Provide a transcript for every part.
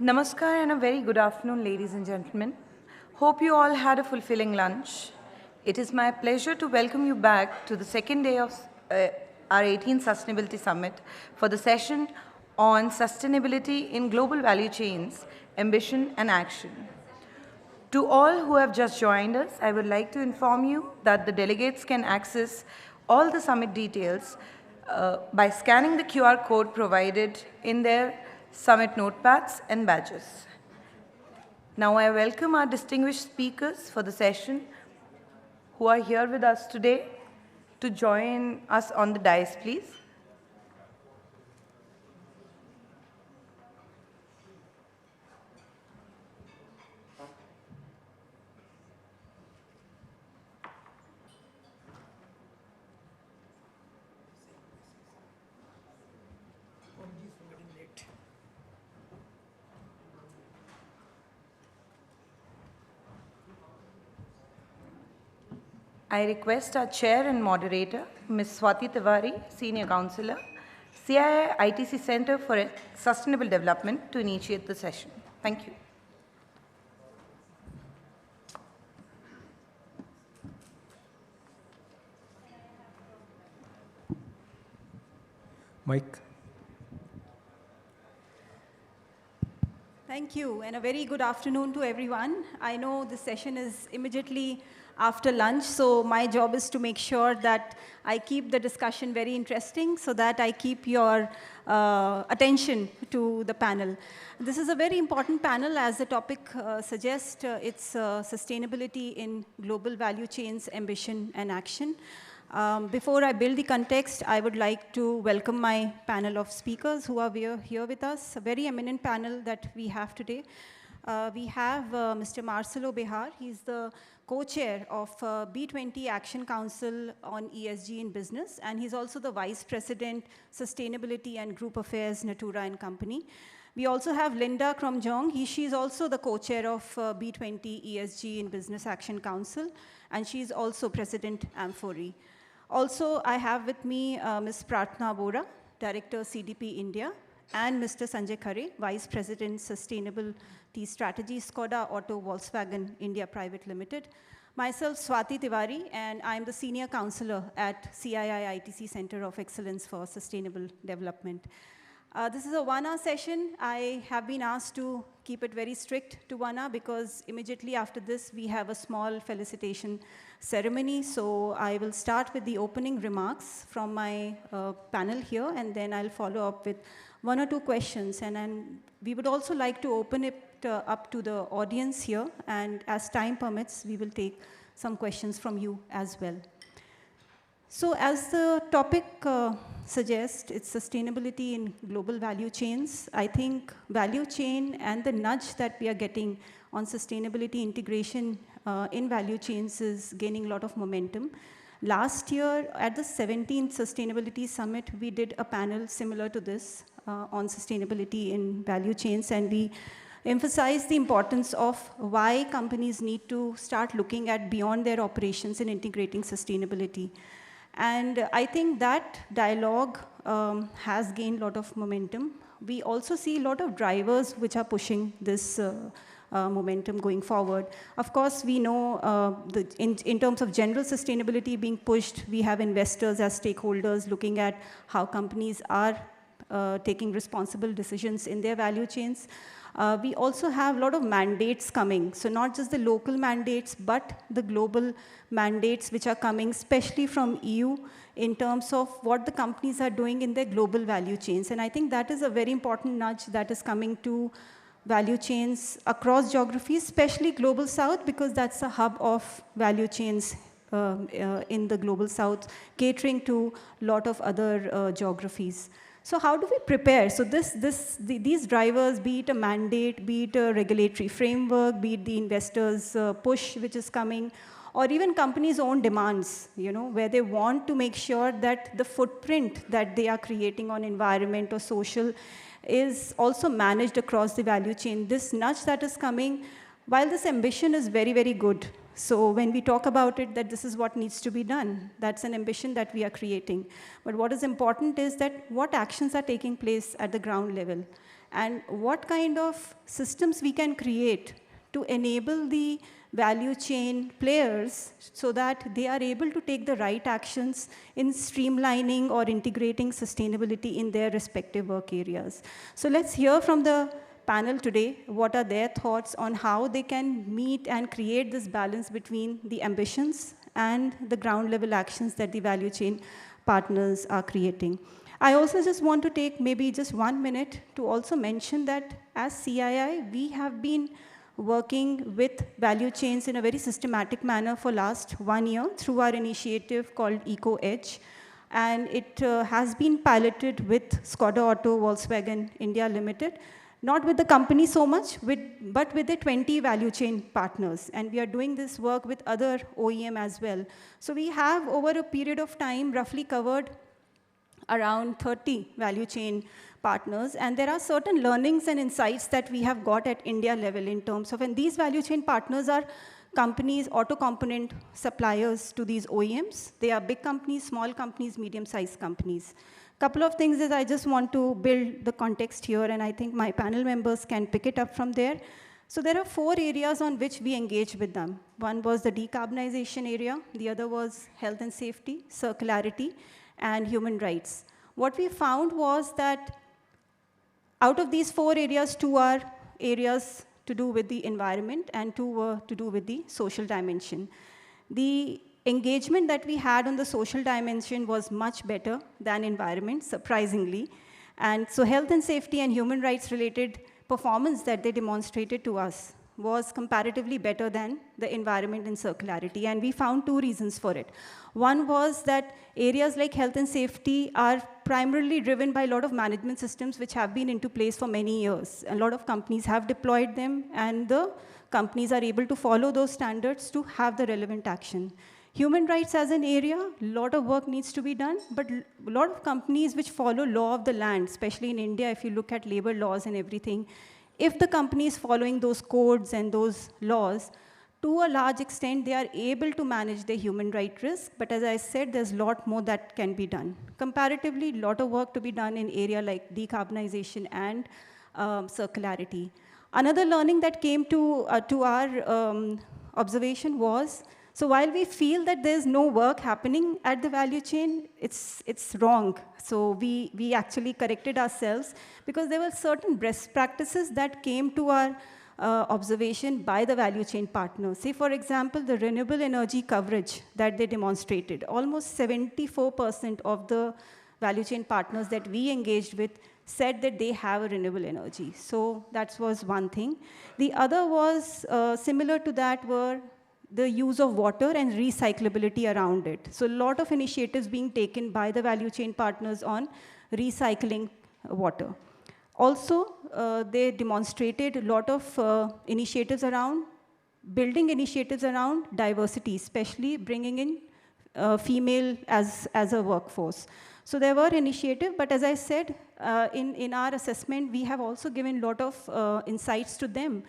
Namaskar and a very good afternoon, ladies and gentlemen. Hope you all had a fulfilling lunch. It is my pleasure to welcome you back to the second day of our 18th Sustainability Summit for the session on sustainability in global value chains, ambition and action. To all who have just joined us, I would like to inform you that the delegates can access all the summit details by scanning the QR code provided in their summit notepads and badges. Now I welcome our distinguished speakers for the session who are here with us today to join us on the dais, please. I request our chair and moderator, Ms. Swati Tiwari, Senior Counselor, CII-ITC Center for Sustainable Development, to initiate the session. Thank you. Mike. Thank you, and a very good afternoon to everyone. I know this session is immediately after lunch, so my job is to make sure that I keep the discussion very interesting so that I keep your attention to the panel. This is a very important panel, as the topic suggests. It's sustainability in global value chains, ambition, and action. Before I build the context, I would like to welcome my panel of speakers who are here with us, a very eminent panel that we have today. We have Mr. Marcelo Behar. He's the co-chair of B20 Action Council on ESG in Business, and he's also the Vice President, Sustainability and Group Affairs, Natura & Company. We also have Linda Kromjong. She's also the co-chair of B20 ESG in Business Action Council, and she's also President Amphori. Also, I have with me Ms. Pratna Bora, Director, CDP India, and Mr. Sanjay Khare, Vice President, Sustainability Strategy, Skoda Auto Volkswagen India Private Limited. Myself, Swati Tiwari, and I'm the Senior Counselor at CII-ITC Center of Excellence for Sustainable Development. This is a 1-hour session. I have been asked to keep it very strict to 1 hour because immediately after this, we have a small felicitation ceremony. So I will start with the opening remarks from my panel here, and then I'll follow up with 1 or 2 questions. And then we would also like to open it up to the audience here. And as time permits, we will take some questions from you as well. So as the topic suggests, it's sustainability in global value chains. I think value chain and the nudge that we are getting on sustainability integration in value chains is gaining a lot of momentum. Last year, at the 17th Sustainability Summit, we did a panel similar to this on sustainability in value chains, and we emphasized the importance of why companies need to start looking at beyond their operations and integrating sustainability. And I think that dialogue has gained a lot of momentum. We also see a lot of drivers which are pushing this momentum going forward. Of course, we know in terms of general sustainability being pushed, we have investors as stakeholders looking at how companies are taking responsible decisions in their value chains. We also have a lot of mandates coming. So not just the local mandates, but the global mandates which are coming, especially from EU, in terms of what the companies are doing in their global value chains. And I think that is a very important nudge that is coming to value chains across geographies, especially Global South, because that's a hub of value chains in the Global South, catering to a lot of other geographies. So how do we prepare? So these drivers, be it a mandate, be it a regulatory framework, be it the investors' push which is coming, or even companies' own demands, where they want to make sure that the footprint that they are creating on environment or social is also managed across the value chain. This nudge that is coming, while this ambition is very, very good, So when we talk about it, that this is what needs to be done, that's an ambition that we are creating. But what is important is that what actions are taking place at the ground level, and what kind of systems we can create to enable the value chain players so that they are able to take the right actions in streamlining or integrating sustainability in their respective work areas. So let's hear from the panel today what are their thoughts on how they can meet and create this balance between the ambitions and the ground level actions that the value chain partners are creating. I also just want to take maybe just 1 minute to also mention that as CII, we have been working with value chains in a very systematic manner for last 1 year through our initiative called Eco Edge. And it has been piloted with Skoda Auto Volkswagen India Limited, not with the company so much, but with the 20 value chain partners. And we are doing this work with other OEM as well. So we have, over a period of time, roughly covered around 30 value chain partners. And there are certain learnings and insights that we have got at India level in terms of, and these value chain partners are companies, auto component suppliers to these OEMs. They are big companies, small companies, medium-sized companies. Couple of things is I just want to build the context here, and I think my panel members can pick it up from there. So there are 4 areas on which we engage with them. One was the decarbonization area, the other was health and safety, circularity, and human rights. What we found was that out of these 4 areas, 2 are areas to do with the environment and 2 were to do with the social dimension. The engagement that we had on the social dimension was much better than environment, surprisingly. And so health and safety and human rights related performance that they demonstrated to us was comparatively better than the environment and circularity. And we found 2 reasons for it. One was that areas like health and safety are primarily driven by a lot of management systems which have been into place for many years. A lot of companies have deployed them, and the companies are able to follow those standards to have the relevant action. Human rights as an area, a lot of work needs to be done, but a lot of companies which follow law of the land, especially in India, if you look at labor laws and everything, if the company is following those codes and those laws, to a large extent, they are able to manage their human right risk. But as I said, there's a lot more that can be done. Comparatively, a lot of work to be done in area like decarbonization and circularity. Another learning that came to our observation was, so while we feel that there's no work happening at the value chain, it's wrong. So we actually corrected ourselves because there were certain best practices that came to our observation by the value chain partners. Say, for example, the renewable energy coverage that they demonstrated. Almost 74% of the value chain partners that we engaged with said that they have a renewable energy. So that was one thing. The other was similar to that were the use of water and recyclability around it. So a lot of initiatives being taken by the value chain partners on recycling water. Also, they demonstrated a lot of initiatives around, building initiatives around diversity, especially bringing in female as a workforce. So there were initiatives, but as I said, in our assessment, we have also given a lot of insights to them,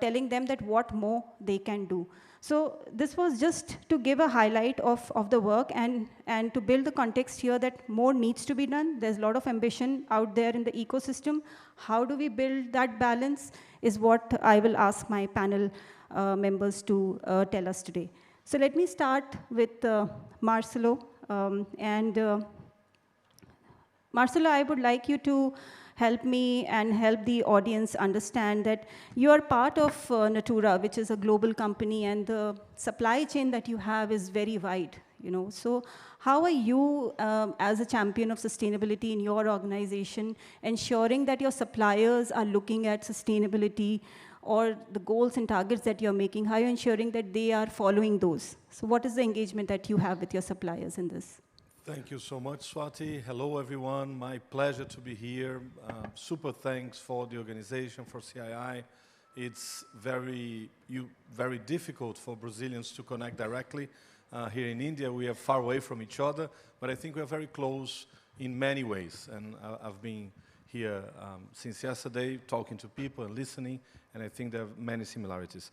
telling them that what more they can do. So this was just to give a highlight of the work and to build the context here that more needs to be done. There's a lot of ambition out there in the ecosystem. How do we build that balance is what I will ask my panel members to tell us today. So let me start with Marcelo. Marcelo, I would like you to help me and help the audience understand that you are part of Natura, which is a global company, and the supply chain that you have is very wide. So how are you, as a champion of sustainability in your organization, ensuring that your suppliers are looking at sustainability or the goals and targets that you're making? How are you ensuring that they are following those? So what is the engagement that you have with your suppliers in this? Thank you so much, Swati. Hello, everyone. My pleasure to be here. Super thanks for the organization, for CII. It's very difficult for Brazilians to connect directly. Here in India, we are far away from each other, but I think we are very close in many ways. And I've been here since yesterday, talking to people and listening, and I think there are many similarities.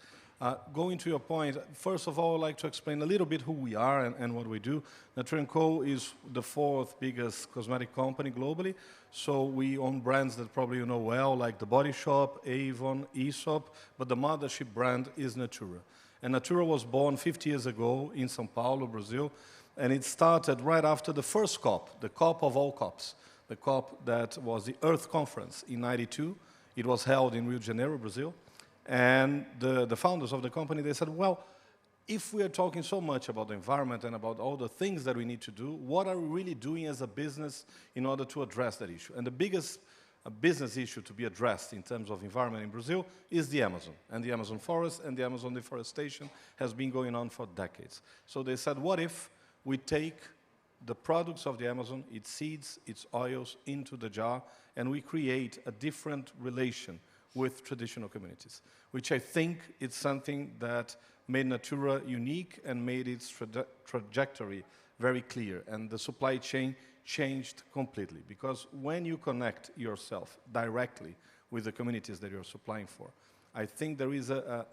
Going to your point, first of all, I'd like to explain a little bit who we are and what we do. Natura & Co. is the 4th biggest cosmetic company globally, so we own brands that probably you know well, like The Body Shop, Avon, Aesop, but the mothership brand is Natura. And Natura was born 50 years ago in São Paulo, Brazil, and it started right after the first COP, the COP of all COPs, the COP that was the Earth Conference in '92. It was held in Rio de Janeiro, Brazil. And the founders of the company, they said, well, if we are talking so much about the environment and about all the things that we need to do, what are we really doing as a business in order to address that issue? And the biggest business issue to be addressed in terms of environment in Brazil is the Amazon. And the Amazon forest and the Amazon deforestation has been going on for decades. So they said, what if we take the products of the Amazon, its seeds, its oils, into the jar, and we create a different relation with traditional communities, which I think is something that made Natura unique and made its trajectory very clear. And the supply chain changed completely, because when you connect yourself directly with the communities that you're supplying for, I think there is a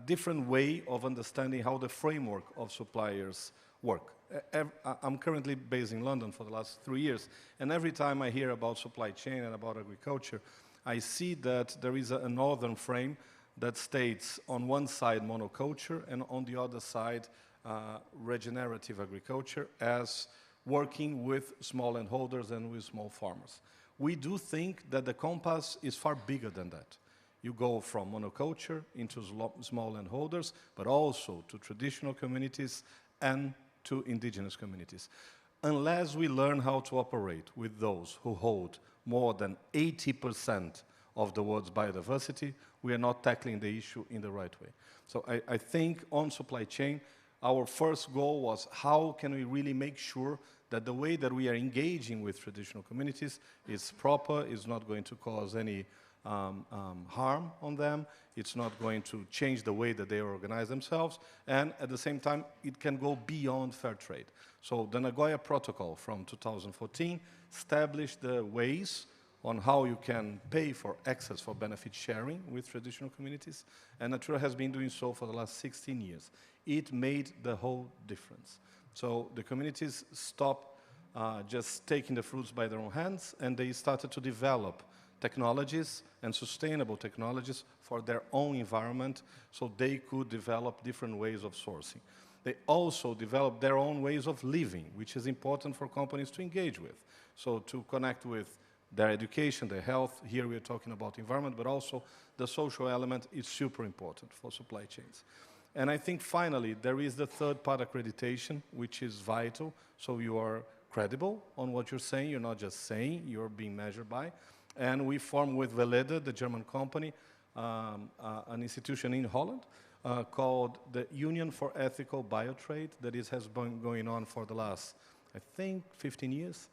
different way of understanding how the framework of suppliers work. I'm currently based in London for the last 3 years, and every time I hear about supply chain and about agriculture, I see that there is a northern frame that states on one side monoculture and on the other side regenerative agriculture as working with small landholders and with small farmers. We do think that the compass is far bigger than that. You go from monoculture into small landholders, but also to traditional communities and to indigenous communities. Unless we learn how to operate with those who hold more than 80% of the world's biodiversity, we are not tackling the issue in the right way. So I think on supply chain, our first goal was how can we really make sure that the way that we are engaging with traditional communities is proper, is not going to cause any harm on them, it's not going to change the way that they organize themselves, and at the same time, it can go beyond fair trade. So the Nagoya Protocol from 2014 established the ways on how you can pay for access for benefit sharing with traditional communities, and Natura has been doing so for the last 16 years. It made the whole difference. So the communities stopped just taking the fruits by their own hands, and they started to develop technologies and sustainable technologies for their own environment so they could develop different ways of sourcing. They also developed their own ways of living, which is important for companies to engage with. So to connect with their education, their health, here we are talking about environment, but also the social element is super important for supply chains. And I think finally, there is the third-part accreditation, which is vital, so you are credible on what you're saying, you're not just saying, you're being measured by. And we formed with Veleda, the German company, an institution in Holland called the Union for Ethical Biotrade that has been going on for the last, I think, 15 years.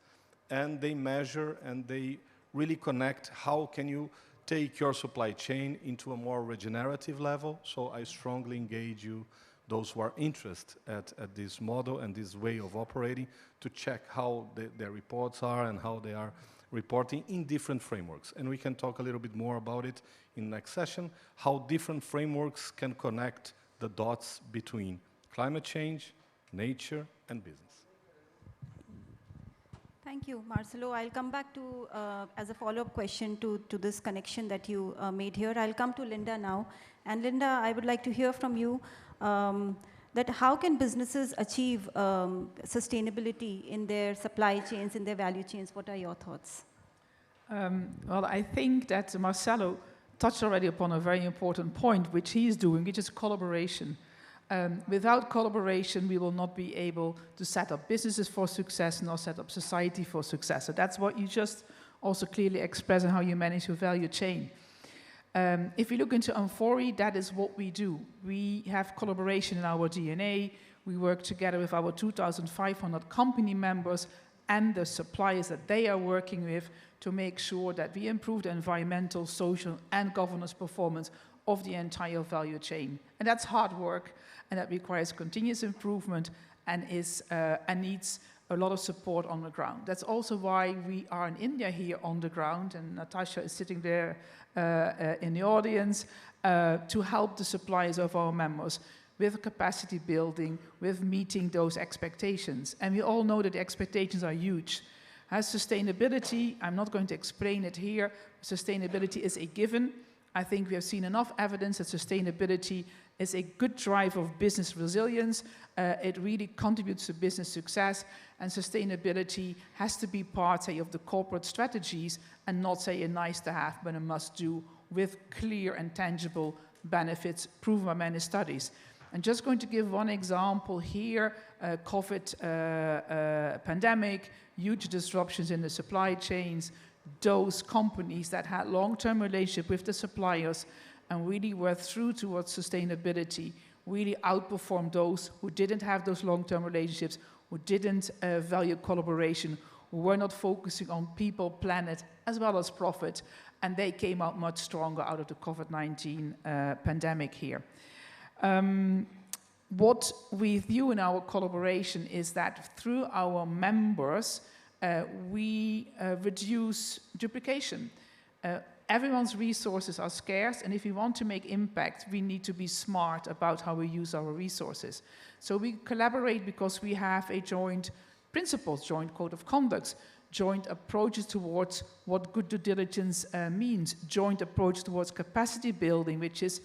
And they measure and they really connect how can you take your supply chain into a more regenerative level. So I strongly engage you, those who are interested at this model and this way of operating, to check how their reports are and how they are reporting in different frameworks. And we can talk a little bit more about it in the next session, how different frameworks can connect the dots between climate change, nature, and business. Thank you, Marcelo. I'll come back to, as a follow-up question to this connection that you made here. I'll come to Linda now. And Linda, I would like to hear from you that how can businesses achieve sustainability in their supply chains, in their value chains? What are your thoughts? Well, I think that Marcelo touched already upon a very important point, which he is doing, which is collaboration. Without collaboration, we will not be able to set up businesses for success nor set up society for success. So that's what you just also clearly express in how you manage your value chain. If you look into Amfori, that is what we do. We have collaboration in our DNA. We work together with our 2,500 company members and the suppliers that they are working with to make sure that we improve the environmental, social, and governance performance of the entire value chain. And that's hard work, and that requires continuous improvement and needs a lot of support on the ground. That's also why we are in India here on the ground, and Natasha is sitting there in the audience to help the suppliers of our members with capacity building, with meeting those expectations. And we all know that the expectations are huge. As sustainability, I'm not going to explain it here, sustainability is a given. I think we have seen enough evidence that sustainability is a good driver of business resilience. It really contributes to business success, and sustainability has to be part, say, of the corporate strategies and not, say, a nice to have, but a must do with clear and tangible benefits proven by many studies. I'm just going to give one example here, COVID pandemic, huge disruptions in the supply chains. Those companies that had long-term relationship with the suppliers and really were through towards sustainability really outperformed those who didn't have those long-term relationships, who didn't value collaboration, who were not focusing on people, planet, as well as profit, and they came out much stronger out of the COVID-19 pandemic here. What we view in our collaboration is that through our members, we reduce duplication. Everyone's resources are scarce, and if we want to make impact, we need to be smart about how we use our resources. So we collaborate because we have a joint principles, joint code of conduct, joint approaches towards what good due diligence means, joint approach towards capacity building, which is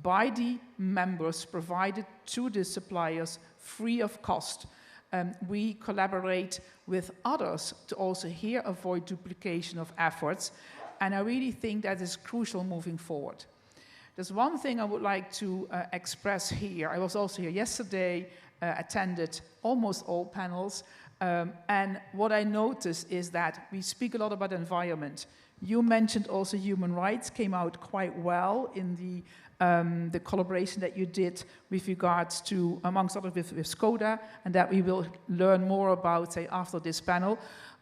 by the members provided to the suppliers free of cost. We collaborate with others to also here avoid duplication of efforts, and I really think that is crucial moving forward. There's one thing I would like to express here. I was also here yesterday, attended almost all panels, and what I noticed is that we speak a lot about environment. You mentioned also human rights came out quite well in the collaboration that you did with regards to, amongst others, with Skoda, and that we will learn more about, say, after this panel.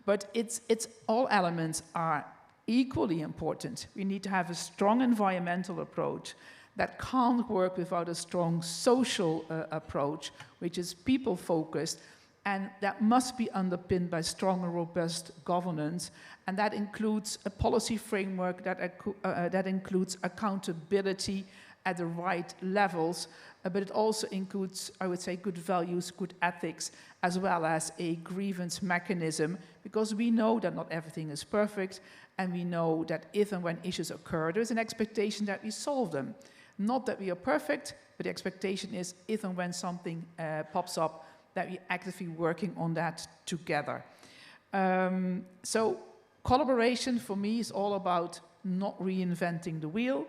But it's all elements are equally important. We need to have a strong environmental approach that can't work without a strong social approach, which is people-focused, and that must be underpinned by strong and robust governance, and that includes a policy framework that includes accountability at the right levels, but it also includes, I would say, good values, good ethics, as well as a grievance mechanism, because we know that not everything is perfect, and we know that if and when issues occur, there's an expectation that we solve them. Not that we are perfect, but the expectation is if and when something pops up, that we're actively working on that together. So collaboration for me is all about not reinventing the wheel.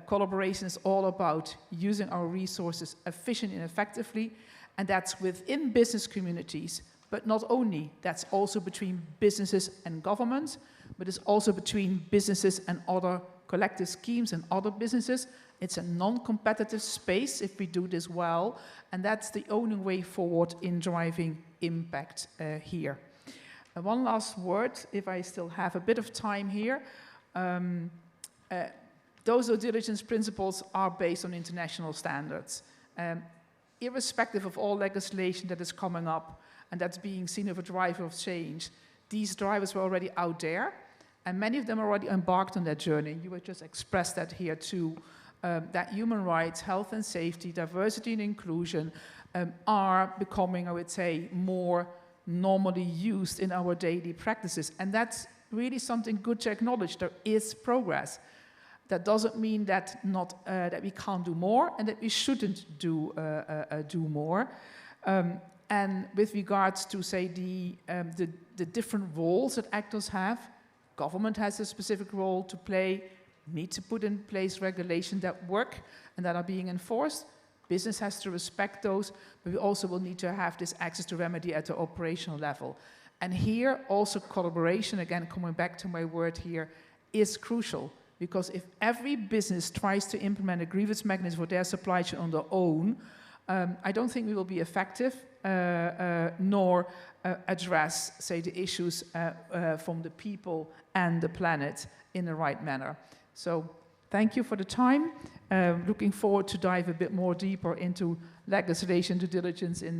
Collaboration is all about using our resources efficiently and effectively, and that's within business communities, but not only, that's also between businesses and governments, but it's also between businesses and other collective schemes and other businesses. It's a non-competitive space if we do this well, and that's the only way forward in driving impact here. One last word, if I still have a bit of time here. Those due diligence principles are based on international standards. Irrespective of all legislation that is coming up and that's being seen as a driver of change, these drivers were already out there, and many of them already embarked on that journey. You would just express that here too, that human rights, health and safety, diversity and inclusion are becoming, I would say, more normally used in our daily practices. And that's really something good to acknowledge. There is progress. That doesn't mean that that we can't do more and that we shouldn't do more. And with regards to, say, the different roles that actors have, government has a specific role to play, need to put in place regulations that work and that are being enforced. Business has to respect those, but we also will need to have this access to remedy at the operational level. And here also collaboration, again coming back to my word here, is crucial. Because if every business tries to implement a grievance mechanism for their supply chain on their own, I don't think we will be effective, nor address, say, the issues from the people and the planet in the right manner. So thank you for the time. Looking forward to dive a bit more deeper into legislation due diligence in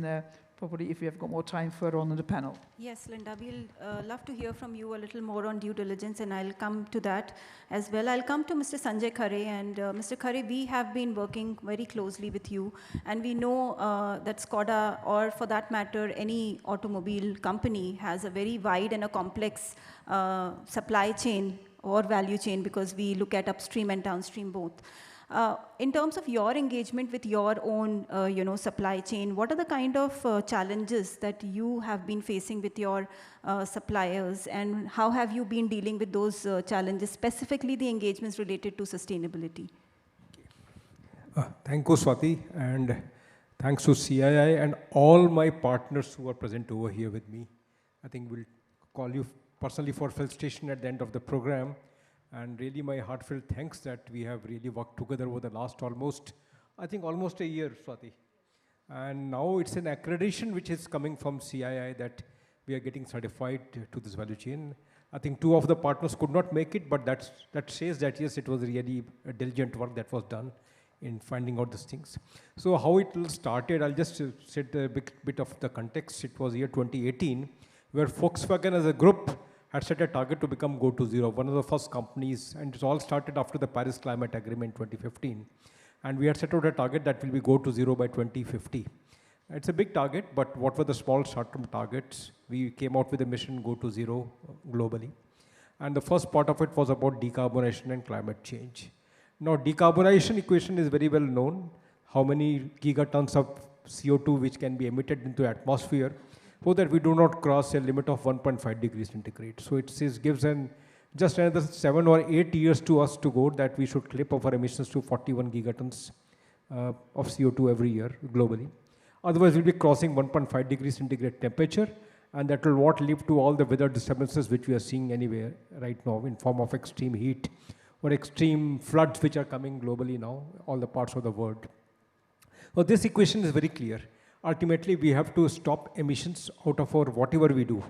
probably if we have got more time further on in the panel. Yes, Linda, we'll love to hear from you a little more on due diligence, and I'll come to that as well. I'll come to Mr. Sanjay Khare, and Mr. Khare, we have been working very closely with you, and we know that Skoda, or for that matter, any automobile company, has a very wide and a complex supply chain or value chain, because we look at upstream and downstream both. In terms of your engagement with your own, supply chain, what are the kind of challenges that you have been facing with your suppliers, and how have you been dealing with those challenges, specifically the engagements related to sustainability? Thank you, Swati, and thanks to CII and all my partners who are present over here with me. I think we'll call you personally for felicitation at the end of the program. And really my heartfelt thanks that we have really worked together over the last almost a year, Swati. And now it's an accreditation which is coming from CII that we are getting certified to this value chain. I think 2 of the partners could not make it, but that says that yes, it was really a diligent work that was done in finding out these things. So how it started, I'll just set a bit of the context. It was year 2018, where Volkswagen as a group had set a target to become go to zero, one of the first companies, and it all started after the Paris Climate Agreement 2015. And we had set out a target that will be go to zero by 2050. It's a big target, but what were the small short-term targets? We came out with a mission go to zero globally. And the first part of it was about decarbonization and climate change. Now, decarbonization equation is very well known, how many gigatons of CO2 which can be emitted into the atmosphere, so that we do not cross a limit of 1.5 degrees centigrade. So it gives just another 7 or 8 years to us to go that we should clip our emissions to 41 gigatons of CO2 every year globally. Otherwise, we'll be crossing 1.5 degrees centigrade temperature, and that will what lead to all the weather disturbances which we are seeing anywhere right now in form of extreme heat or extreme floods which are coming globally now, all the parts of the world. So this equation is very clear. Ultimately, we have to stop emissions out of our whatever we do.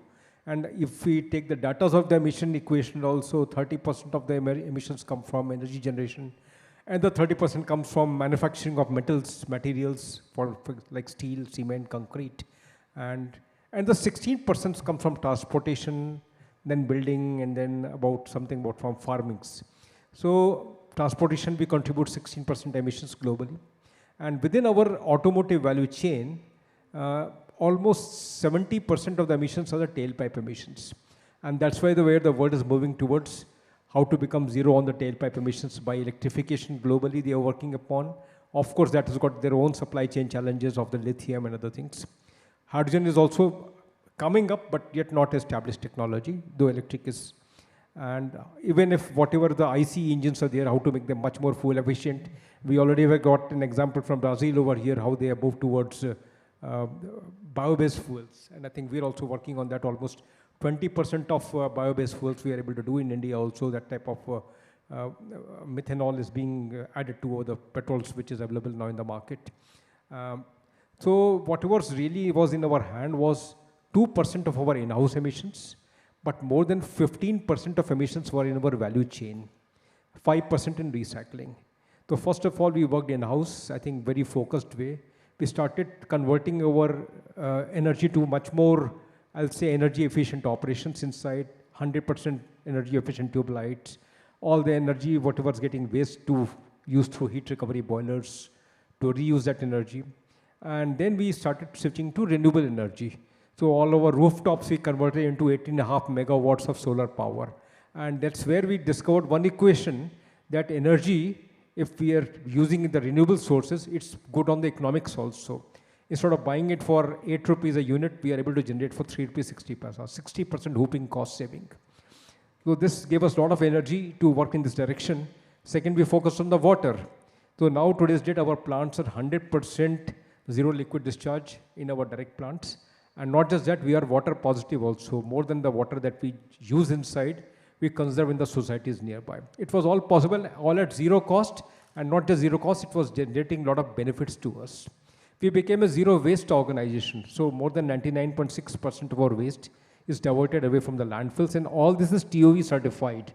And if we take the data of the emission equation also, 30% of the emissions come from energy generation, and the 30% comes from manufacturing of materials for like steel, cement, concrete. And the 16% come from transportation, then building, and then about from farmings. So transportation, we contribute 16% emissions globally. And within our automotive value chain, almost 70% of the emissions are the tailpipe emissions. And that's why the way the world is moving towards how to become zero on the tailpipe emissions by electrification globally they are working upon. Of course, that has got their own supply chain challenges of the lithium and other things. Hydrogen is also coming up, but yet not established technology, though electric is. And even if whatever the IC engines are there, how to make them much more fuel efficient. We already have got an example from Brazil over here, how they have moved towards bio-based fuels. And I think we're also working on that. Almost 20% of bio-based fuels we are able to do in India also. That type of methanol is being added to the petrols which is available now in the market. So whatever really was in our hand was 2% of our in-house emissions, but more than 15% of emissions were in our value chain, 5% in recycling. So first of all, we worked in-house, I think very focused way. We started converting our energy to much more, I'll say, energy efficient operations inside, 100% energy efficient tube lights, all the energy, whatever's getting waste to use through heat recovery boilers, to reuse that energy. And then we started switching to renewable energy. So all our rooftops we converted into 18.5 megawatts of solar power. And that's where we discovered one equation that energy, if we are using the renewable sources, it's good on the economics also. Instead of buying it for 8 rupees a unit, we are able to generate for 3 rupees 60 paisa, 60% hooping cost saving. So this gave us a lot of energy to work in this direction. Second, we focused on the water. So now today's date, our plants are 100% zero liquid discharge in our direct plants. And not just that, we are water positive also. More than the water that we use inside, we conserve in the societies nearby. It was all possible, all at zero cost, and not just zero cost, it was generating a lot of benefits to us. We became a zero waste organization. So more than 99.6% of our waste is diverted away from the landfills, and all this is TOE certified.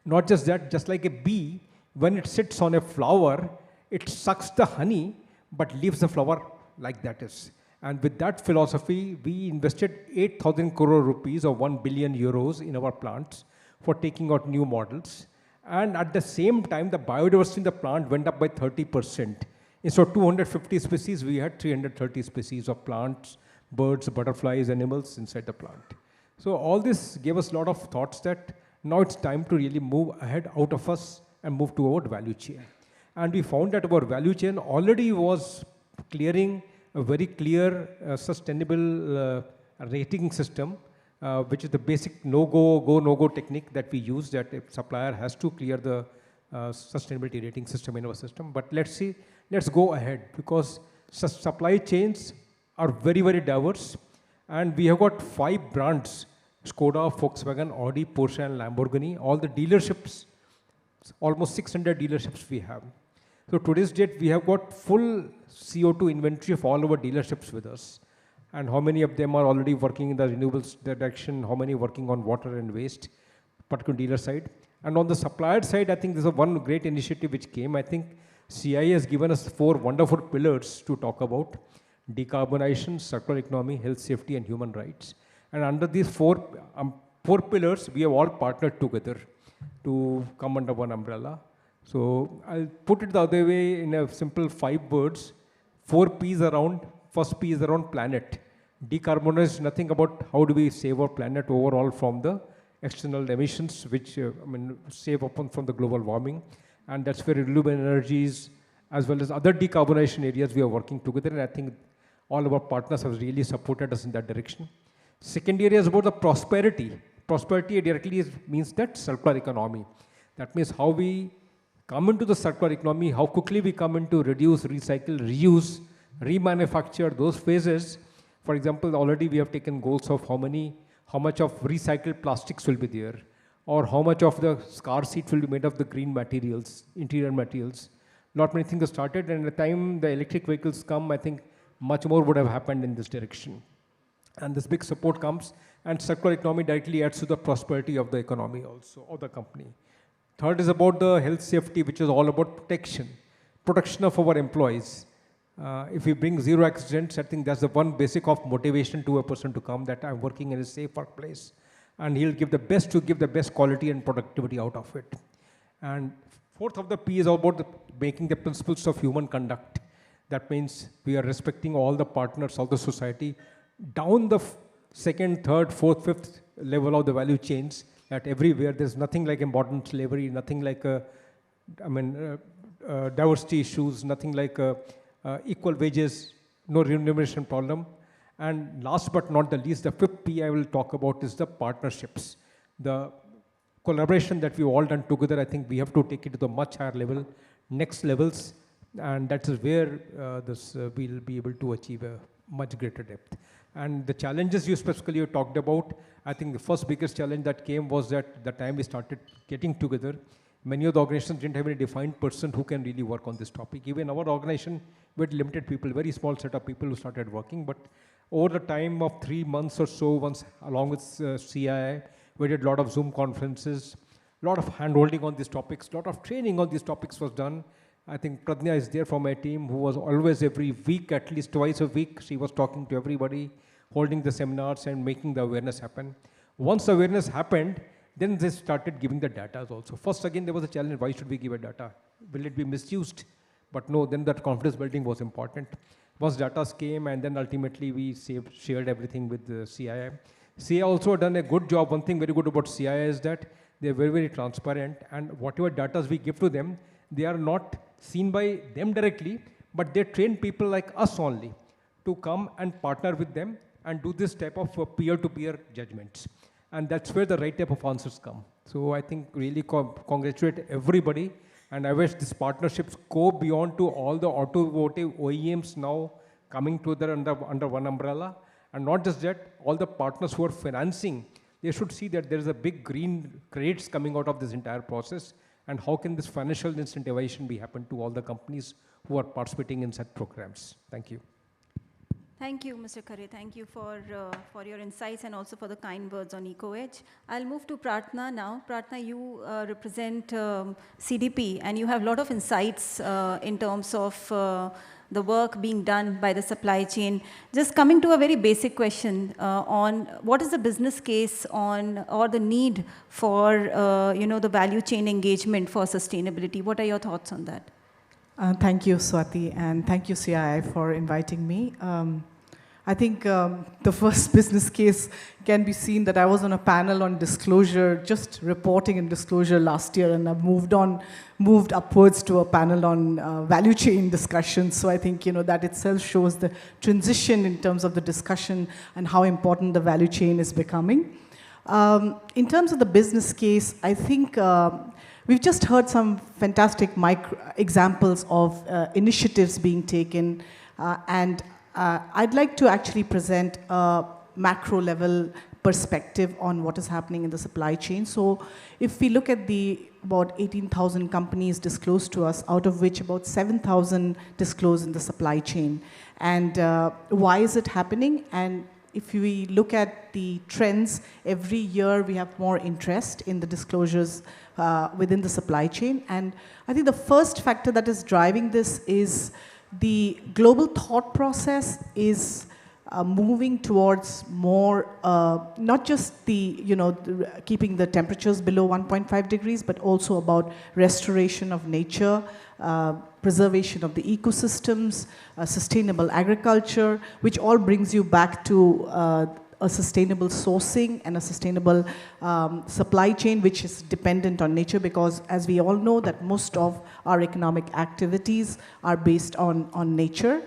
Not just that, just like a bee, when it sits on a flower, it sucks the honey, but leaves the flower like that is. And with that philosophy, we invested 8,000 crore rupees or 1 billion euros in our plants for taking out new models. And at the same time, the biodiversity in the plant went up by 30%. Instead of 250 species, we had 330 species of plants, birds, butterflies, animals inside the plant. So all this gave us a lot of thoughts that now it's time to really move ahead out of us and move toward value chain. And we found that our value chain already was clearing a very clear sustainable rating system, which is the basic no-go technique that we use, that a supplier has to clear the sustainability rating system in our system. But let's go ahead, because supply chains are very, very diverse. And we have got 5 brands: Skoda, Volkswagen, Audi, Porsche, and Lamborghini. All the dealerships, almost 600 dealerships we have. So today's date, we have got full CO2 inventory of all our dealerships with us. And how many of them are already working in the renewables direction, how many working on water and waste, particular dealer side. And on the supplier side, I think there's one great initiative which came. I think CII has given us 4 wonderful pillars to talk about: decarbonization, circular economy, health, safety, and human rights. And under these four pillars, we have all partnered together to come under one umbrella. So I'll put it the other way in a simple 5 words. 4 P's around. First P is around planet. Decarbonize is nothing about how do we save our planet overall from the external emissions, which save upon from the global warming. And that's where renewable energies, as well as other decarbonization areas, we are working together. And I think all of our partners have really supported us in that direction. Second area is about the prosperity. Prosperity directly means that circular economy. That means how we come into the circular economy, how quickly we come into reduce, recycle, reuse, remanufacture, those phases. For example, already we have taken goals of how much of recycled plastics will be there, or how much of the car seats will be made of the green materials, interior materials. Not many things have started, and at the time the electric vehicles come, I think much more would have happened in this direction. And this big support comes, and circular economy directly adds to the prosperity of the economy also, of the company. Third is about the health safety, which is all about protection of our employees. If we bring 0 accidents, I think that's the one basic of motivation to a person to come, that I'm working in a safe workplace, and he'll give the best to give the best quality and productivity out of it. And fourth of the P is about making the principles of human conduct. That means we are respecting all the partners of the society down the second, third, fourth, fifth level of the value chains, that everywhere there's nothing like modern slavery, nothing like diversity issues, nothing like equal wages, no remuneration problem. And last but not the least, the 5th P I will talk about is the partnerships. The collaboration that we've all done together, I think we have to take it to the much higher level, next levels, and that is where we'll be able to achieve a much greater depth. And the challenges you specifically talked about, I think the first biggest challenge that came was that the time we started getting together, many of the organizations didn't have any defined person who can really work on this topic. Even our organization, we had limited people, very small set of people who started working. But over the time of 3 months or so, once along with CII, we did a lot of Zoom conferences, a lot of hand-holding on these topics, a lot of training on these topics was done. I think Pradnya is there from my team, who was always every week, at least twice a week, she was talking to everybody, holding the seminars and making the awareness happen. Once the awareness happened, then they started giving the data also. First, again, there was a challenge, why should we give a data? Will it be misused? But no, then that confidence building was important. Once data came, and then ultimately we shared everything with the CII. CII also done a good job. One thing very good about CII is that they're very, very transparent, and whatever data we give to them, they are not seen by them directly, but they train people like us only to come and partner with them and do this type of peer-to-peer judgments. And that's where the right type of answers come. So I think really congratulate everybody, and I wish these partnerships go beyond to all the automotive OEMs now coming together under one umbrella. And not just that, all the partners who are financing, they should see that there is a big green credits coming out of this entire process, and how can this financial incentivization be happen to all the companies who are participating in such programs. Thank you. Thank you, Mr. Khare. Thank you for your insights and also for the kind words on EcoEdge. I'll move to Pratna now. Pratna, you represent CDP, and you have a lot of insights in terms of the work being done by the supply chain. Just coming to a very basic question on what is the business case on, or the need for, the value chain engagement for sustainability? What are your thoughts on that? Thank you, Swati, and thank you, CII, for inviting me. I think the first business case can be seen that I was on a panel on disclosure, just reporting and disclosure last year, and I've moved upwards to a panel on value chain discussions. So I think that itself shows the transition in terms of the discussion and how important the value chain is becoming. In terms of the business case, I think we've just heard some fantastic examples of initiatives being taken, and I'd like to actually present a macro level perspective on what is happening in the supply chain. So if we look at about 18,000 companies disclosed to us, out of which about 7,000 disclose in the supply chain. And why is it happening? And if we look at the trends, every year we have more interest in the disclosures within the supply chain. And I think the first factor that is driving this is the global thought process is moving towards more, not just keeping the temperatures below 1.5 degrees, but also about restoration of nature, preservation of the ecosystems, sustainable agriculture, which all brings you back to a sustainable sourcing and a sustainable supply chain, which is dependent on nature, because as we all know that most of our economic activities are based on nature.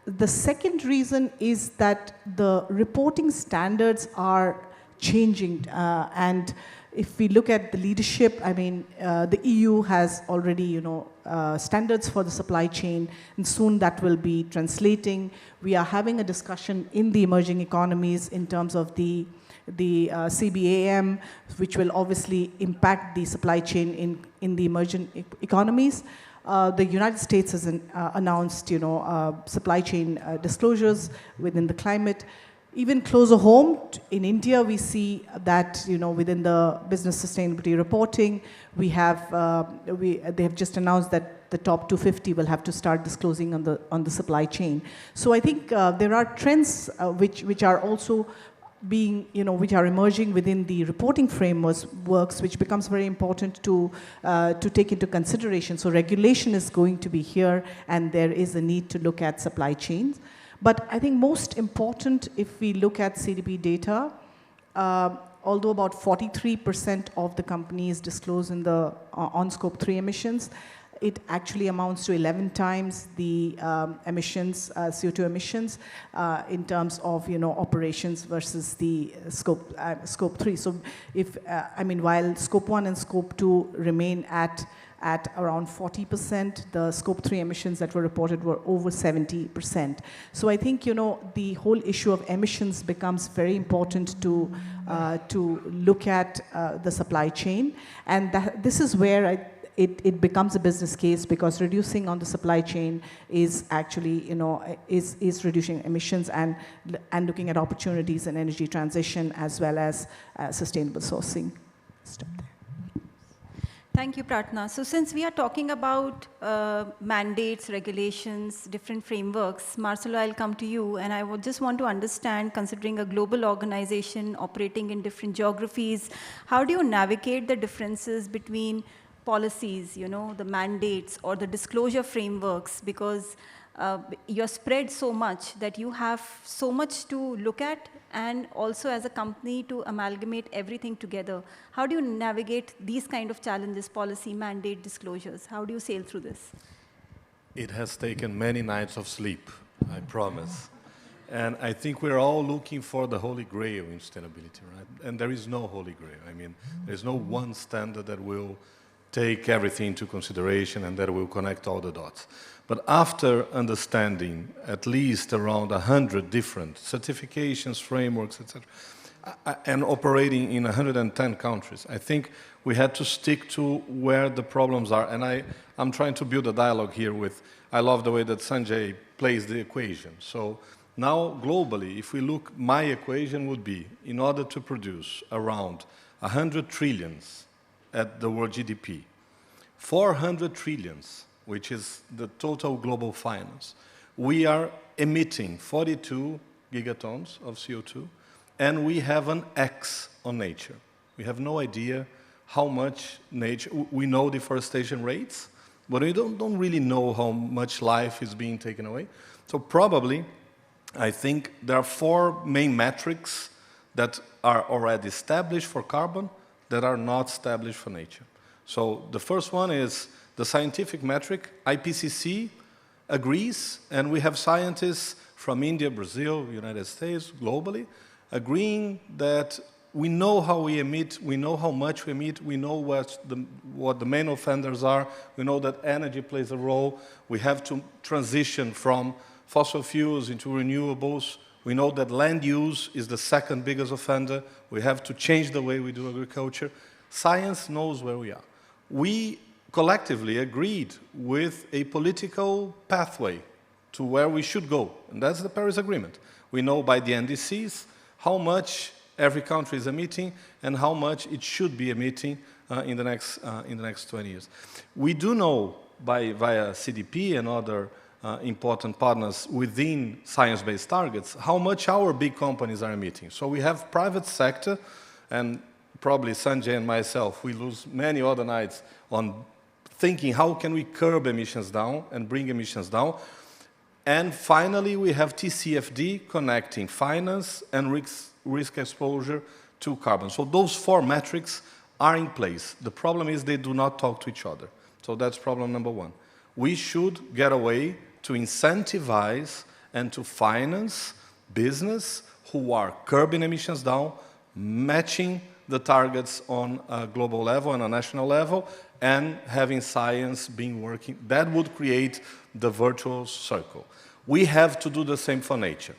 The second reason is that the reporting standards are changing, and if we look at the leadership, I mean, the EU has already, standards for the supply chain, and soon that will be translating. We are having a discussion in the emerging economies in terms of the CBAM, which will obviously impact the supply chain in the emerging economies. The United States has announced, supply chain disclosures within the climate. Even closer home, in India, we see that within the business sustainability reporting, they have just announced that the top 250 will have to start disclosing on the supply chain. So I think there are trends which are also being, which are emerging within the reporting frameworks, which becomes very important to take into consideration. So regulation is going to be here, and there is a need to look at supply chains. But I think most important, if we look at CDP data, although about 43% of the companies disclose on Scope 3 emissions, it actually amounts to 11 times the emissions, CO2 emissions, in terms of operations versus the Scope 3. So while Scope 1 and Scope 2 remain at around 40%, the Scope 3 emissions that were reported were over 70%. So I think, the whole issue of emissions becomes very important to look at the supply chain. And this is where it becomes a business case, because reducing on the supply chain is actually, is reducing emissions and looking at opportunities in energy transition as well as sustainable sourcing. Stop there. Thank you, Pratna. So since we are talking about mandates, regulations, different frameworks, Marcelo, I'll come to you, and I would just want to understand, considering a global organization operating in different geographies, how do you navigate the differences between policies, the mandates or the disclosure frameworks, because you're spread so much that you have so much to look at, and also as a company to amalgamate everything together. How do you navigate these kind of challenges, policy, mandate, disclosures? How do you sail through this? It has taken many nights of sleep, I promise. And I think we're all looking for the holy grail in sustainability, right? And there is no holy grail. I mean, there's no one standard that will take everything into consideration and that will connect all the dots. But after understanding at least around 100 different certifications, frameworks, etc., and operating in 110 countries, I think we had to stick to where the problems are. And I'm trying to build a dialogue here with, I love the way that Sanjay plays the equation. So now globally, if we look, my equation would be, in order to produce around 100 trillions at the world GDP, 400 trillions which is the total global finance, we are emitting 42 gigatons of CO2, and we have an X on nature. We have no idea how much nature, we know deforestation rates, but we don't really know how much life is being taken away. So probably, I think there are 4 main metrics that are already established for carbon that are not established for nature. So the first one is the scientific metric. IPCC agrees, and we have scientists from India, Brazil, United States, globally, agreeing that we know how we emit, we know how much we emit, we know what the main offenders are, we know that energy plays a role, we have to transition from fossil fuels into renewables, we know that land use is the second biggest offender, we have to change the way we do agriculture. Science knows where we are. We collectively agreed with a political pathway to where we should go, and that's the Paris Agreement. We know by the NDCs how much every country is emitting and how much it should be emitting in the next 20 years. We do know via CDP and other important partners within science-based targets how much our big companies are emitting. So we have private sector, and probably Sanjay and myself, we lose many other nights on thinking how can we curb emissions down and bring emissions down. And finally, we have TCFD connecting finance and risk exposure to carbon. So those 4 metrics are in place. The problem is they do not talk to each other. So that's problem number 1. We should get away to incentivize and to finance business who are curbing emissions down, matching the targets on a global level and a national level, and having science being working. That would create the virtuous circle. We have to do the same for nature.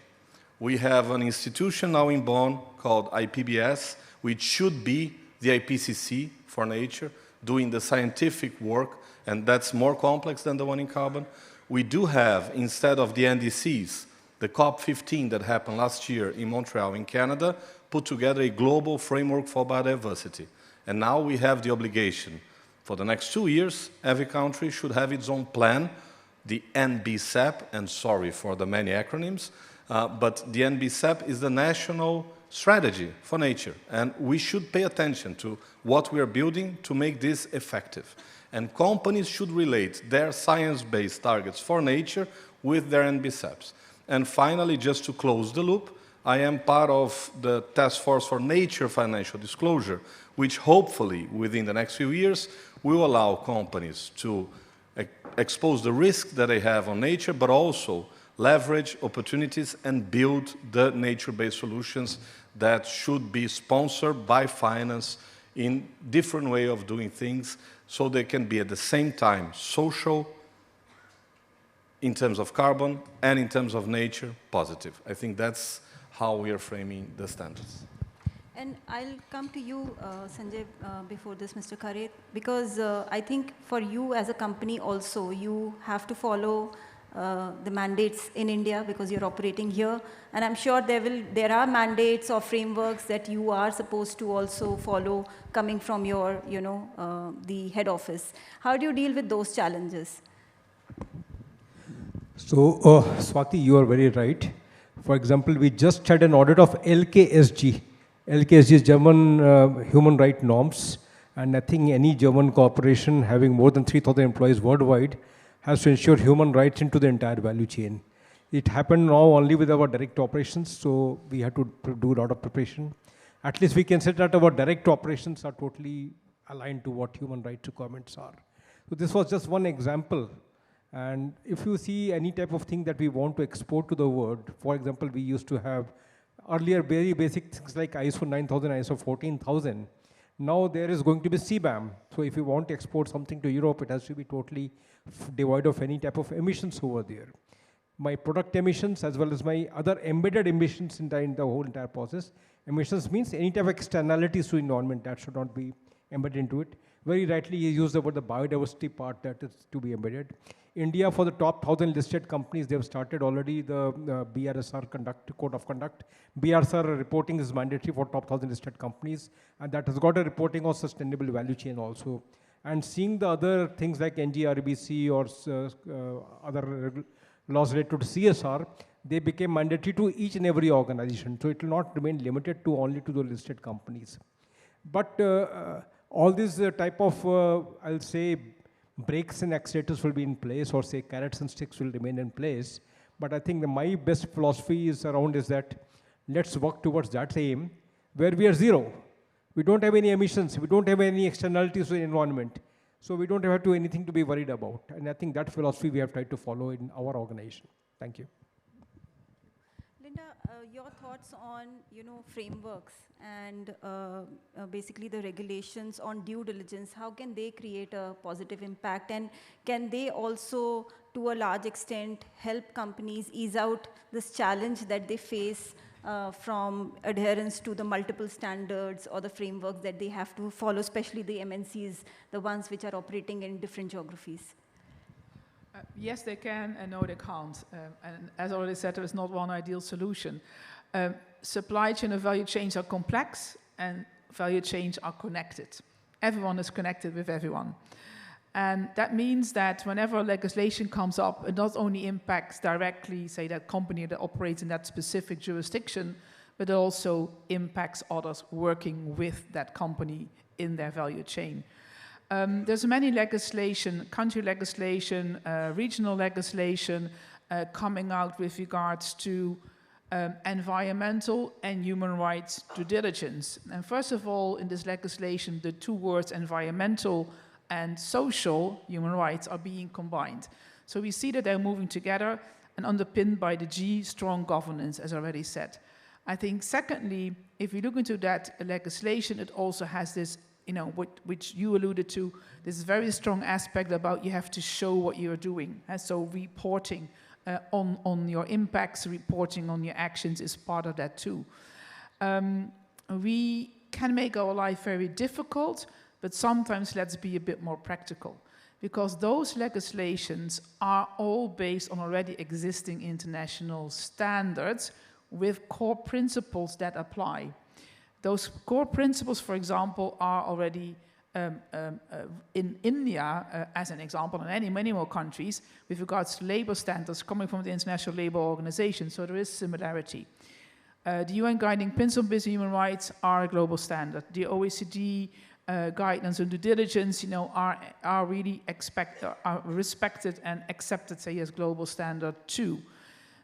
We have an institution now in Bonn called IPBS, which should be the IPCC for nature, doing the scientific work, and that's more complex than the one in carbon. We do have, instead of the NDCs, the COP15 that happened last year in Montreal, in Canada, put together a global framework for biodiversity. And now we have the obligation. For the next 2 years, every country should have its own plan, the NBCEP, and sorry for the many acronyms, but the NBCEP is the national strategy for nature, and we should pay attention to what we are building to make this effective. And companies should relate their science-based targets for nature with their NBCEPs. And finally, just to close the loop, I am part of the Task Force for Nature Financial Disclosure, which hopefully, within the next few years, will allow companies to expose the risk that they have on nature, but also leverage opportunities and build the nature-based solutions that should be sponsored by finance in different way of doing things, so they can be at the same time social, in terms of carbon, and in terms of nature, positive. I think that's how we are framing the standards. And I'll come to you, Sanjay, before this, Mr. Khare, because I think for you as a company also, you have to follow the mandates in India because you're operating here. And I'm sure there are mandates or frameworks that you are supposed to also follow coming from your, the head office. How do you deal with those challenges? So, Swati, you are very right. For example, we just had an audit of LKSG. LKSG is German human rights norms, and I think any German corporation having more than 3,000 employees worldwide has to ensure human rights into the entire value chain. It happened now only with our direct operations, so we had to do a lot of preparation. At least we can say that our direct operations are totally aligned to what human rights requirements are. So this was just one example. And if you see any type of thing that we want to export to the world, for example, we used to have earlier very basic things like ISO 9000, ISO 14000. Now there is going to be CBAM. So if you want to export something to Europe, it has to be totally devoid of any type of emissions over there. My product emissions as well as my other embedded emissions in the whole entire process. Emissions means any type of externalities to environment that should not be embedded into it. Very rightly you used about the biodiversity part that is to be embedded. India, for the top 1,000 listed companies, they have started already the BRSR code of conduct. BRSR reporting is mandatory for top 1,000 listed companies, and that has got a reporting of sustainable value chain also. and seeing the other things like NGRBC or other laws related to CSR, they became mandatory to each and every organization. So it will not remain limited to only to the listed companies. But all these type of, I'll say, brakes and accelerators will be in place, or say carrots and sticks will remain in place. But I think my best philosophy is that let's work towards that aim where we are zero. We don't have any emissions. We don't have any externalities to the environment. So we don't have to anything to be worried about. And I think that philosophy we have tried to follow in our organization. Thank you. Linda, your thoughts on frameworks and basically the regulations on due diligence, how can they create a positive impact, and can they also to a large extent help companies ease out this challenge that they face from adherence to the multiple standards or the frameworks that they have to follow, especially the MNCs, the ones which are operating in different geographies? Yes, they can, and no, they can't. And as I already said, there is not one ideal solution. Supply chain and value chains are complex, and value chains are connected. Everyone is connected with everyone. And that means that whenever legislation comes up, it not only impacts directly, say, that company that operates in that specific jurisdiction, but it also impacts others working with that company in their value chain. There's many legislation, country legislation, regional legislation coming out with regards to environmental and human rights due diligence. And first of all, in this legislation, the two words environmental and social human rights are being combined. So we see that they're moving together and underpinned by the G, strong governance, as I already said. I think secondly, if we look into that legislation, it also has this, which you alluded to, this very strong aspect about you have to show what you're doing. And so reporting on your impacts, reporting on your actions is part of that too. We can make our life very difficult, but sometimes let's be a bit more practical, because those legislations are all based on already existing international standards with core principles that apply. Those core principles, for example, are already in India, as an example, and many more countries, with regards to labor standards coming from the International Labour Organization, so there is similarity. The UN Guiding Principles on Human Rights are a global standard. The OECD guidelines on due diligence, are really are respected and accepted, say, as global standard too.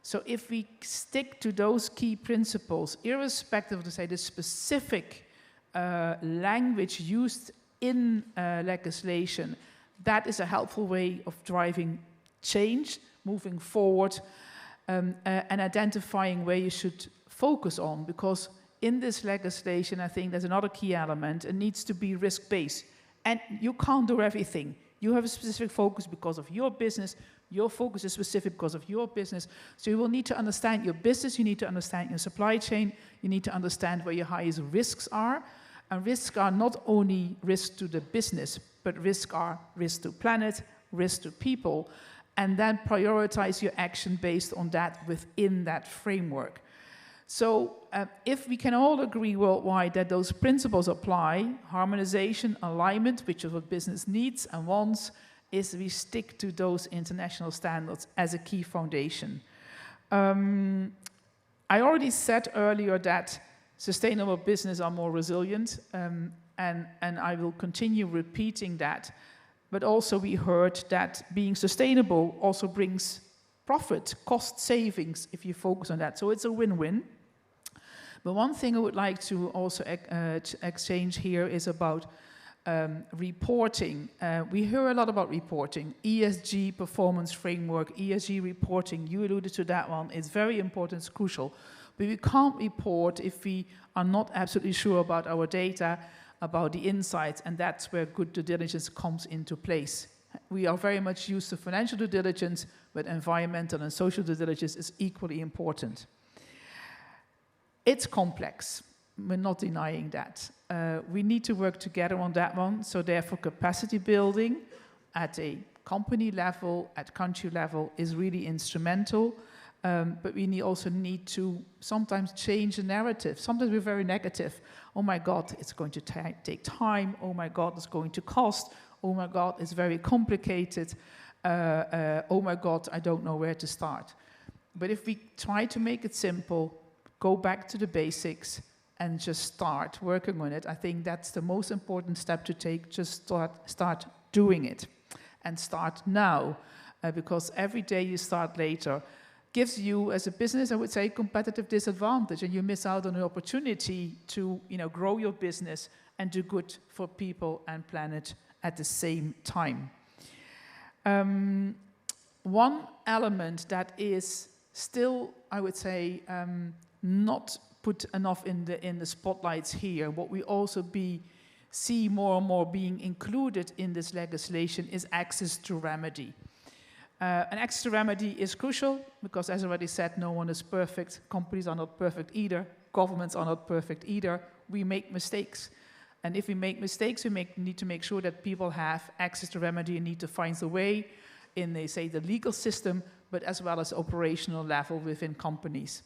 So if we stick to those key principles, irrespective of, say, the specific language used in legislation, that is a helpful way of driving change, moving forward, and identifying where you should focus on, because in this legislation, I think there's another key element. It needs to be risk-based. And you can't do everything. You have a specific focus because of your business. Your focus is specific because of your business. So you will need to understand your business. You need to understand your supply chain. You need to understand where your highest risks are. And risks are not only risks to the business, but risks are risk to planet, risk to people. And then prioritize your action based on that within that framework. So if we can all agree worldwide that those principles apply, harmonization, alignment, which is what business needs and wants, is we stick to those international standards as a key foundation. I already said earlier that sustainable business are more resilient, and I will continue repeating that. But also we heard that being sustainable also brings profit, cost savings, if you focus on that. So it's a win-win. But one thing I would like to also exchange here is about reporting. We hear a lot about reporting. ESG performance framework, ESG reporting, you alluded to that one. It's very important, it's crucial. But we can't report if we are not absolutely sure about our data, about the insights, and that's where good due diligence comes into place. We are very much used to financial due diligence, but environmental and social due diligence is equally important. It's complex. We're not denying that. We need to work together on that one. So therefore, capacity building at a company level, at country level, is really instrumental. But we also need to sometimes change the narrative. Sometimes we're very negative. Oh my God, it's going to take time. Oh my God, it's going to cost. Oh my God, it's very complicated. Oh my God, I don't know where to start. But if we try to make it simple, go back to the basics, and just start working on it, I think that's the most important step to take. Just start doing it. And start now. Because every day you start later gives you, as a business, I would say, competitive disadvantage, and you miss out on the opportunity to, grow your business and do good for people and planet at the same time. One element that is still, I would say, not put enough in the spotlights here, what we also see more and more being included in this legislation, is access to remedy. And access to remedy is crucial because, as already said, no one is perfect. Companies are not perfect either. Governments are not perfect either. We make mistakes. And if we make mistakes, we need to make sure that people have access to remedy and need to find the way in, the legal system, but as well as operational level within companies.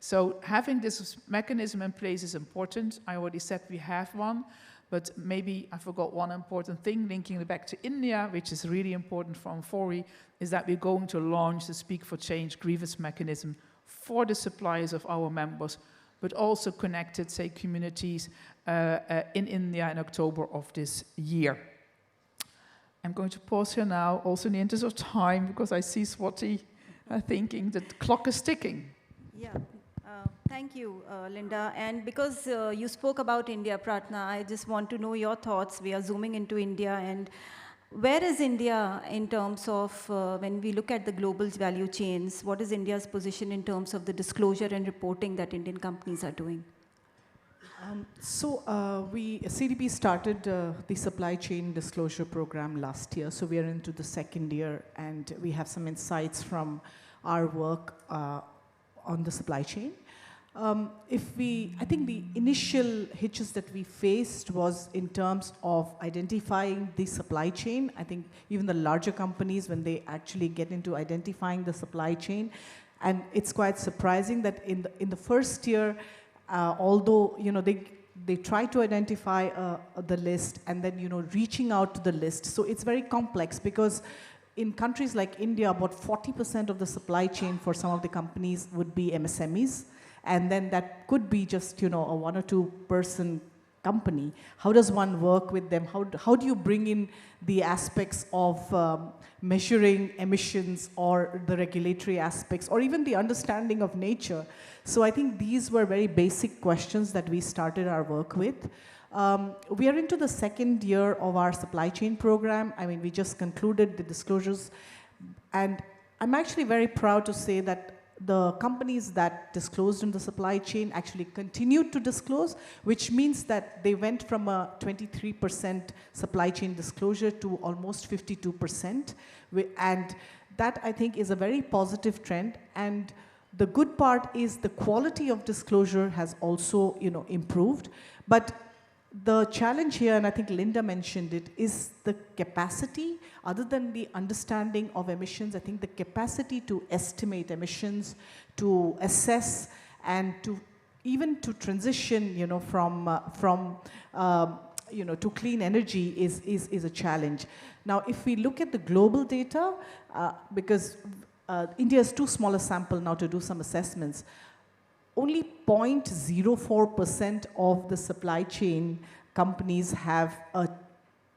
So having this mechanism in place is important. I already said we have one. But maybe I forgot one important thing, linking it back to India, which is really important from Fori, is that we're going to launch the Speak for Change grievance mechanism for the suppliers of our members, but also connected, communities in India in October of this year. I'm going to pause here now, also in the interest of time, because I see Swati thinking that the clock is ticking. Yeah. Thank you, Linda. And because you spoke about India, Pratna, I just want to know your thoughts. We are zooming into India, and where is India in terms of, when we look at the global value chains, what is India's position in terms of the disclosure and reporting that Indian companies are doing? CDP started the supply chain disclosure program last year, so we are into the second year, and we have some insights from our work on the supply chain. I think the initial hitches that we faced was in terms of identifying the supply chain. I think even the larger companies, when they actually get into identifying the supply chain, and it's quite surprising that in the first year, although they try to identify the list and then reaching out to the list, so it's very complex because in countries like India, about 40% of the supply chain for some of the companies would be MSMEs. And then that could be just, a 1 or 2 person company. How does one work with them? How do you bring in the aspects of measuring emissions or the regulatory aspects or even the understanding of nature? So I think these were very basic questions that we started our work with. We are into the second year of our supply chain program. I mean, we just concluded the disclosures. And I'm actually very proud to say that the companies that disclosed in the supply chain actually continued to disclose, which means that they went from a 23% supply chain disclosure to almost 52%. And that, I think, is a very positive trend. And the good part is the quality of disclosure has also, improved. But the challenge here, and I think Linda mentioned it, is the capacity. Other than the understanding of emissions, I think the capacity to estimate emissions, to assess, and to even to transition, to clean energy is a challenge. Now, if we look at the global data, because India is too small a sample now to do some assessments, only 0.04% of the supply chain companies have a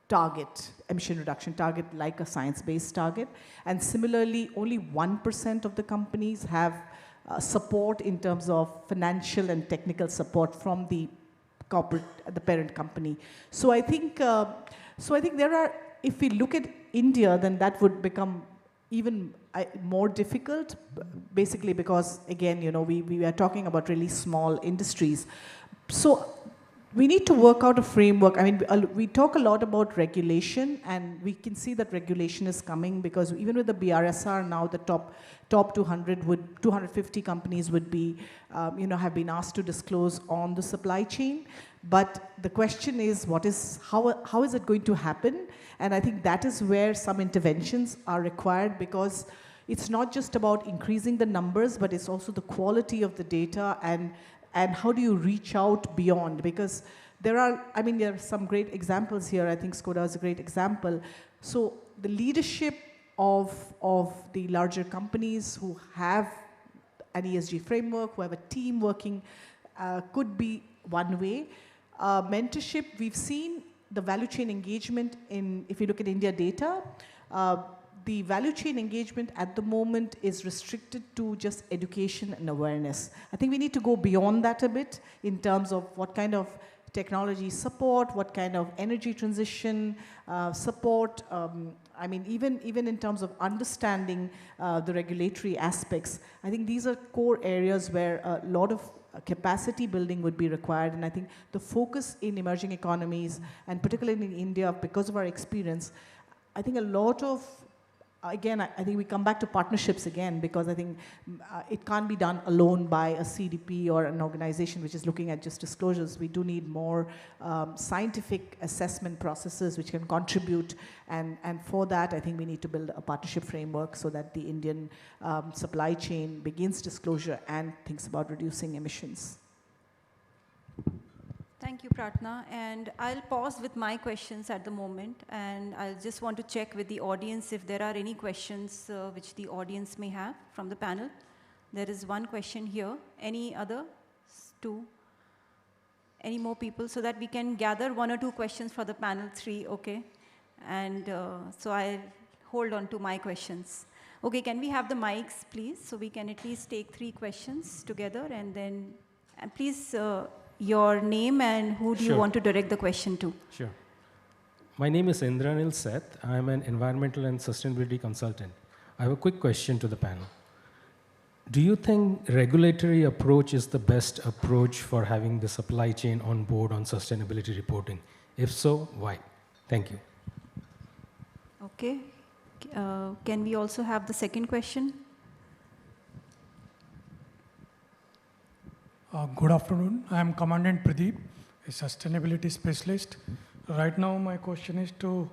target, emission reduction target, like a science-based target. And similarly, only 1% of the companies have support in terms of financial and technical support from the corporate, the parent company. So I think there are, if we look at India, then that would become even more difficult, basically because, again, we are talking about really small industries. So we need to work out a framework. I mean, we talk a lot about regulation, and we can see that regulation is coming because even with the BRSR now, the top 250 companies would be, have been asked to disclose on the supply chain. But the question is, how is it going to happen? And I think that is where some interventions are required because, it's not just about increasing the numbers, but it's also the quality of the data and how do you reach out beyond? Because there are some great examples here. I think Skoda is a great example. So the leadership of the larger companies who have an ESG framework, who have a team working, could be one way. Mentorship, we've seen the value chain engagement if you look at India data, the value chain engagement at the moment is restricted to just education and awareness. I think we need to go beyond that a bit in terms of what kind of technology support, what kind of energy transition support, even in terms of understanding the regulatory aspects. I think these are core areas where a lot of capacity building would be required, and I think the focus in emerging economies, and particularly in India, because of our experience, I think a lot of, again, I think we come back to partnerships again, because I think it can't be done alone by a CDP or an organization which is looking at just disclosures. We do need more scientific assessment processes which can contribute, and for that I think we need to build a partnership framework so that the Indian supply chain begins disclosure and thinks about reducing emissions. Thank you, Pratna. And I'll pause with my questions at the moment, and I'll just want to check with the audience if there are any questions which the audience may have from the panel. There is one question here. Any other? Two? Any more people? So that we can gather one or two questions for the panel. Three, okay. And so I'll hold on to my questions. Okay, can we have the mics, please? So we can at least take 3 questions together, and then, please, your name and who do you want to direct the question to? Sure. My name is Indranil Seth. I'm an environmental and sustainability consultant. I have a quick question to the panel. Do you think regulatory approach is the best approach for having the supply chain on board on sustainability reporting? If so, why? Thank you. Okay. Can we also have the second question? Good afternoon. I am Commandant Pradeep, a sustainability specialist. Right now, my question is to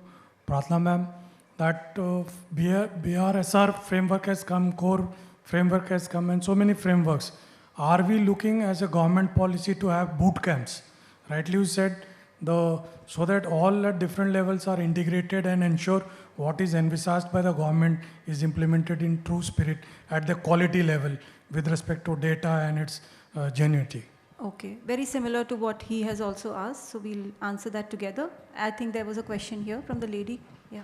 Pratna ma'am, that BRSR framework has come, core framework has come, and so many frameworks. Are we looking as a government policy to have boot camps? Rightly you said, so that all at different levels are integrated and ensure what is envisaged by the government is implemented in true spirit at the quality level with respect to data and its genuinity. Okay, very similar to what he has also asked, so we'll answer that together. I think there was a question here from the lady. Yeah.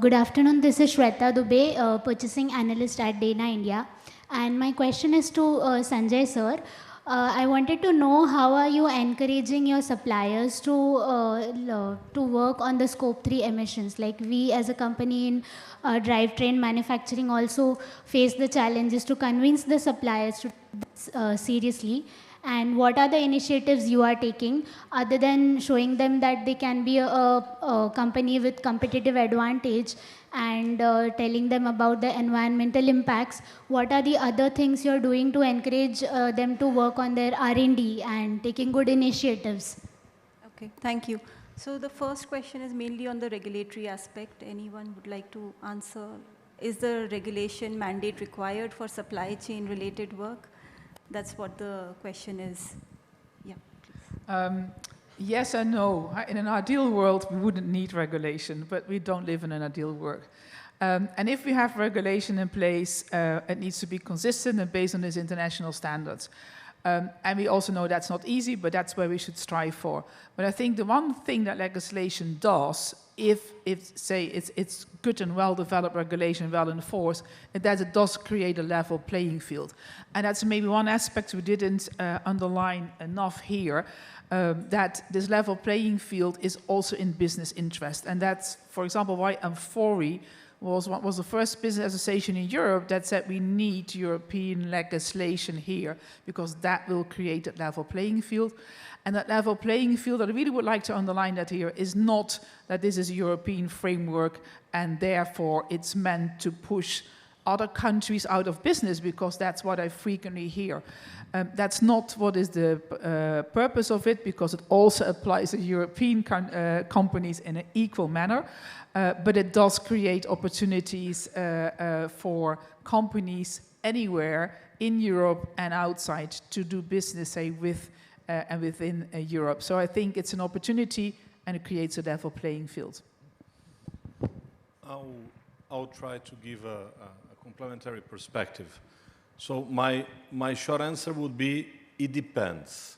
Good afternoon, this is Shweta Dubey, purchasing analyst at Dana India. And my question is to Sanjay sir. I wanted to know how are you encouraging your suppliers to work on the scope 3 emissions? Like we as a company in drivetrain manufacturing also face the challenges to convince the suppliers to seriously. And what are the initiatives you are taking other than showing them that they can be a company with competitive advantage and telling them about the environmental impacts? What are the other things you're doing to encourage them to work on their R&D and taking good initiatives? Okay, thank you. So the first question is mainly on the regulatory aspect. Anyone would like to answer? Is the regulation mandate required for supply chain related work? That's what the question is. Yeah. Yes and no. In an ideal world, we wouldn't need regulation, but we don't live in an ideal world. And if we have regulation in place, it needs to be consistent and based on these international standards. And we also know that's not easy, but that's where we should strive for. But I think the one thing that legislation does, if say it's good and well-developed regulation, well enforced, that it does create a level playing field. And that's maybe one aspect we didn't underline enough here, that this level playing field is also in business interest. And that's, for example, why Amfori was the first business association in Europe that said we need European legislation here, because that will create that level playing field. And that level playing field, I really would like to underline that here, is not that this is a European framework and therefore it's meant to push other countries out of business, because that's what I frequently hear. That's not what is the purpose of it, because it also applies to European companies in an equal manner, but it does create opportunities for companies anywhere in Europe and outside to do business, say, with and within Europe. So I think it's an opportunity and it creates a level playing field. I'll try to give a complementary perspective. So my short answer would be, it depends.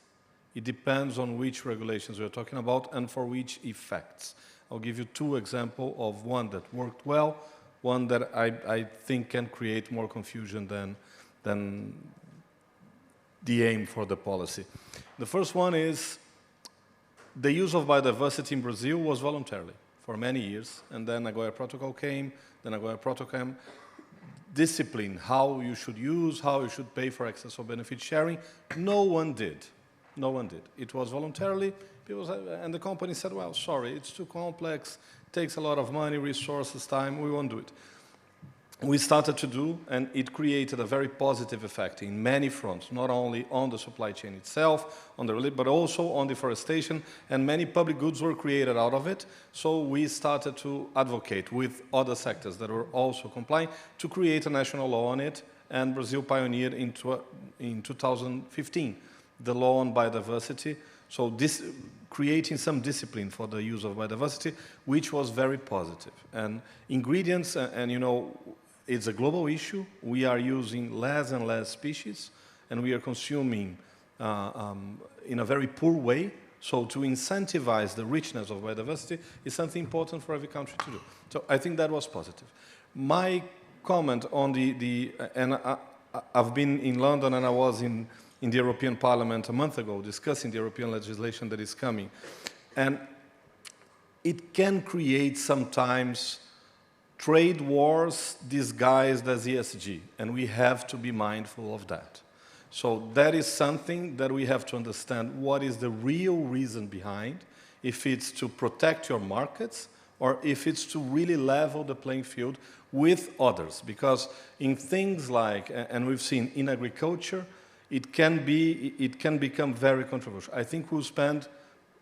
It depends on which regulations we're talking about and for which effects. I'll give you two examples of one that worked well, one that I think can create more confusion than the aim for the policy. The first one is the use of biodiversity in Brazil was voluntarily for many years, and then Nagoya Protocol came, then Nagoya Protocol came. Discipline, how you should use, how you should pay for access or benefit sharing, no one did. No one did. It was voluntarily, and the company said, well, sorry, it's too complex, takes a lot of money, resources, time, we won't do it. We started to do, and it created a very positive effect in many fronts, not only on the supply chain itself, but also on deforestation, and many public goods were created out of it. So we started to advocate with other sectors that were also complying to create a national law on it, and Brazil pioneered in 2015 the law on biodiversity. So this creating some discipline for the use of biodiversity, which was very positive. And ingredients, and you know, it's a global issue. We are using less and less species, and we are consuming in a very poor way. So to incentivize the richness of biodiversity is something important for every country to do. So I think that was positive. My comment on I've been in London, and I was in the European Parliament a month ago discussing the European legislation that is coming. And it can create sometimes trade wars disguised as ESG, and we have to be mindful of that. So that is something that we have to understand what is the real reason behind, if it's to protect your markets or if it's to really level the playing field with others. Because in things like, and we've seen in agriculture, it can become very controversial. I think we'll spend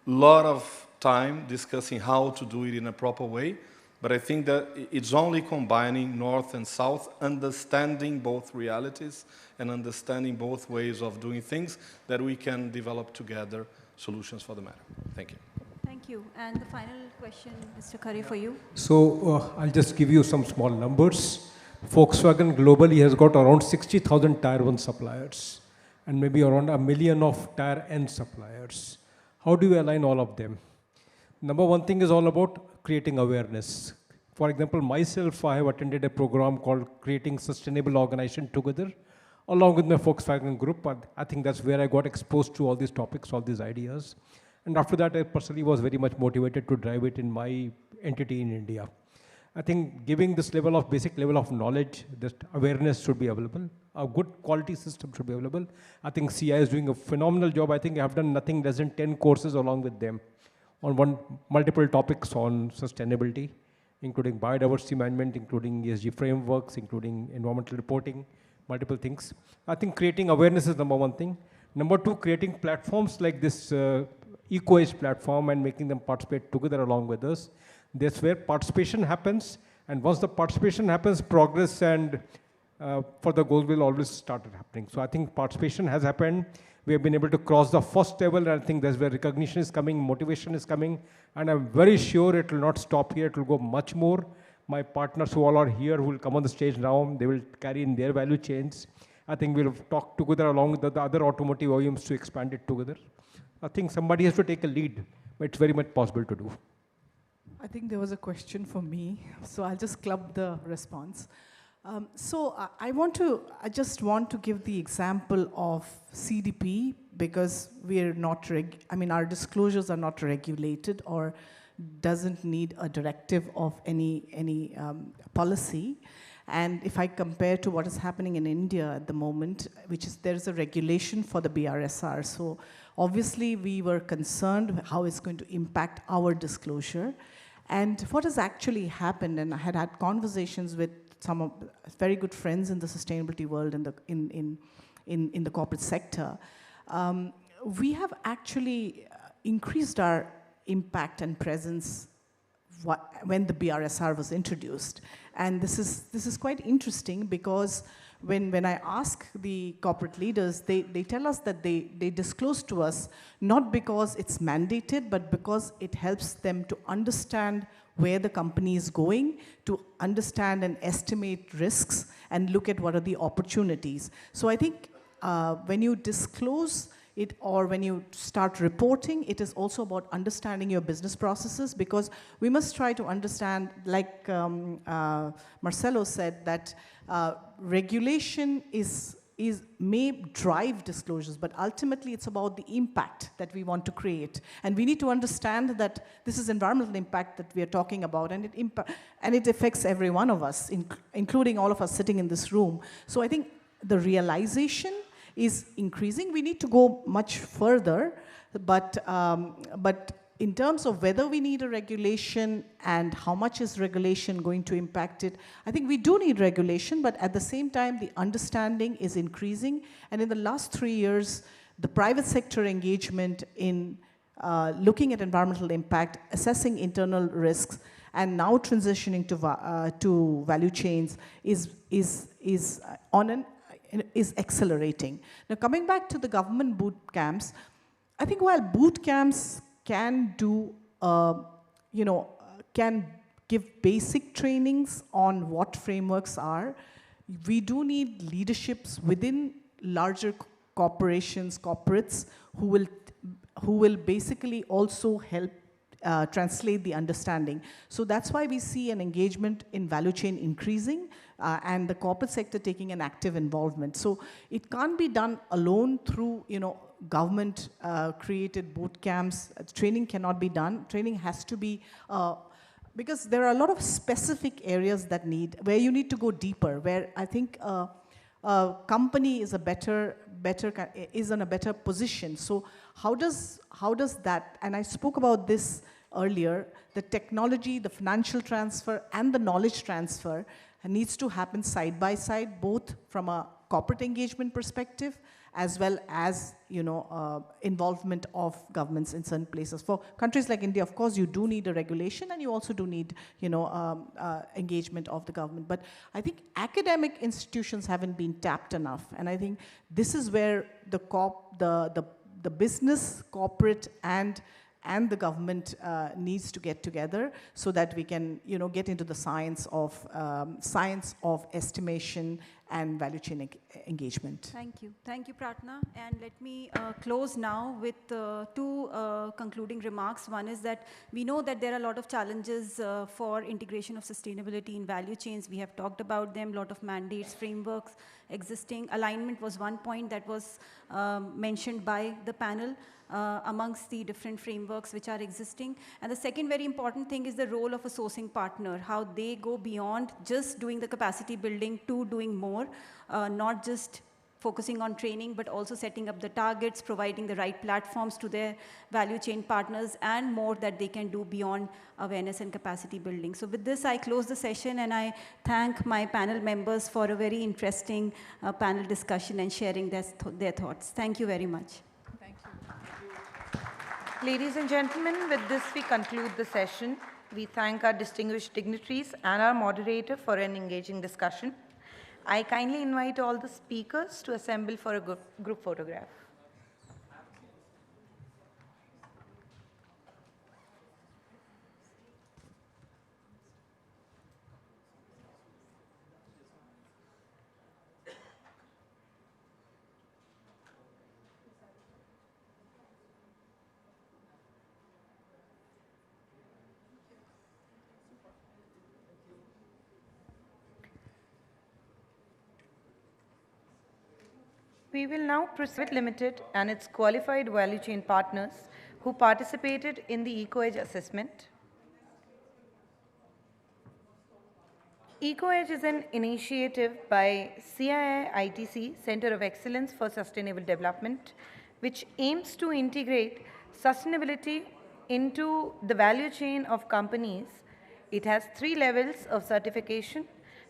a lot of time discussing how to do it in a proper way, but I think that it's only combining North and South, understanding both realities and understanding both ways of doing things, that we can develop together solutions for the matter. Thank you. Thank you. And the final question, Mr. Curry, for you. So I'll just give you some small numbers. Volkswagen globally has got around 60,000 Tier 1 suppliers and maybe around 1 million of Tier N suppliers. How do you align all of them? Number one thing is all about creating awareness. For example, myself, I have attended a program called Creating Sustainable Organization Together, along with my Volkswagen group. I think that's where I got exposed to all these topics, all these ideas. And after that, I personally was very much motivated to drive it in my entity in India. I think giving this level of basic level of knowledge, this awareness should be available. A good quality system should be available. I think CII is doing a phenomenal job. I think I have done nothing less than 10 courses along with them on multiple topics on sustainability, including biodiversity management, including ESG frameworks, including environmental reporting, multiple things. I think creating awareness is number one thing. Number two, creating platforms like this EcoAge platform and making them participate together along with us. That's where participation happens, and once the participation happens, progress and further goals will always start happening. So I think participation has happened. We have been able to cross the first level, and I think that's where recognition is coming, motivation is coming, and I'm very sure it will not stop here, it will go much more. My partners who all are here, who will come on the stage now, they will carry in their value chains. I think we'll talk together along with the other automotive OEMs to expand it together. I think somebody has to take a lead, but it's very much possible to do. I think there was a question for me, so I'll just club the response. I just want to give the example of CDP, because we're not, our disclosures are not regulated or doesn't need a directive of any policy. And if I compare to what is happening in India at the moment, there's a regulation for the BRSR. So obviously we were concerned how it's going to impact our disclosure. And what has actually happened, and I had conversations with some of very good friends in the sustainability world in the corporate sector. We have actually increased our impact and presence when the BRSR was introduced. And this is quite interesting because when I ask the corporate leaders, they tell us that they disclose to us not because it's mandated, but because it helps them to understand where the company is going, to understand and estimate risks, and look at what are the opportunities. So I think when you disclose it, or when you start reporting, it is also about understanding your business processes, because we must try to understand, like Marcelo said, that regulation may drive disclosures, but ultimately it's about the impact that we want to create. And we need to understand that this is environmental impact that we are talking about, and it affects every one of us, including all of us sitting in this room. So I think the realization is increasing. We need to go much further, but in terms of whether we need a regulation and how much is regulation going to impact it, I think we do need regulation, but at the same time, the understanding is increasing. And in the last 3 years, the private sector engagement in looking at environmental impact, assessing internal risks, and now transitioning to value chains is accelerating. Now, coming back to the government boot camps, I think while boot camps can can give basic trainings on what frameworks are, we do need leaderships within larger corporates who will basically also help translate the understanding. So that's why we see an engagement in value chain increasing, and the corporate sector taking an active involvement. So it can't be done alone through, government created boot camps. Training cannot be done. Training has to be, because there are a lot of specific areas where you need to go deeper, where I think a company is is in a better position. So how does that, and I spoke about this earlier, the technology, the financial transfer, and the knowledge transfer needs to happen side by side, both from a corporate engagement perspective as well as involvement of governments in certain places. For countries like India, of course, you do need a regulation, and you also do need engagement of the government. But I think academic institutions haven't been tapped enough, and I think this is where the business, corporate, and the government needs to get together so that we can get into the science of estimation and value chain engagement. Thank you, Pratna. And let me close now with two concluding remarks. One is that we know that there are a lot of challenges for integration of sustainability in value chains. We have talked about them, a lot of mandates, frameworks existing. Alignment was one point that was mentioned by the panel amongst the different frameworks which are existing. And the second very important thing is the role of a sourcing partner, how they go beyond just doing the capacity building to doing more, not just focusing on training, but also setting up the targets, providing the right platforms to their value chain partners, and more that they can do beyond awareness and capacity building. So with this, I close the session, and I thank my panel members for a very interesting panel discussion and sharing their thoughts. Thank you very much. Thank you. Ladies and gentlemen, with this we conclude the session. We thank our distinguished dignitaries and our moderator for an engaging discussion. I kindly invite all the speakers to assemble for a group photograph. We will now proceed Limited and its qualified value chain partners who participated in the EcoEdge assessment. EcoEdge is an initiative by CII-ITC, Center of Excellence for Sustainable Development, which aims to integrate sustainability into the value chain of companies. It has 3 levels of certification.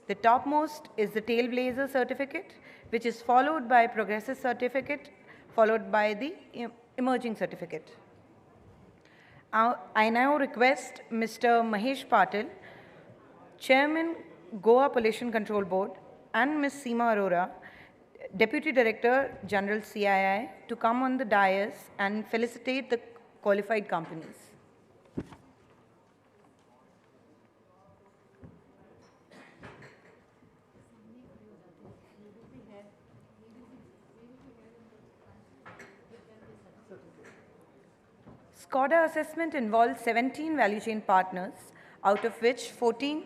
The topmost is the Tailblazer certificate, which is followed by Progressive certificate, followed by the Emerging certificate. I now request Mr. Mahesh Patil, Chairman, Goa Pollution Control Board, and Ms. Seema Arora, Deputy Director General CII, to come on the dais and felicitate the qualified companies. SCODA assessment involves 17 value chain partners, out of which 14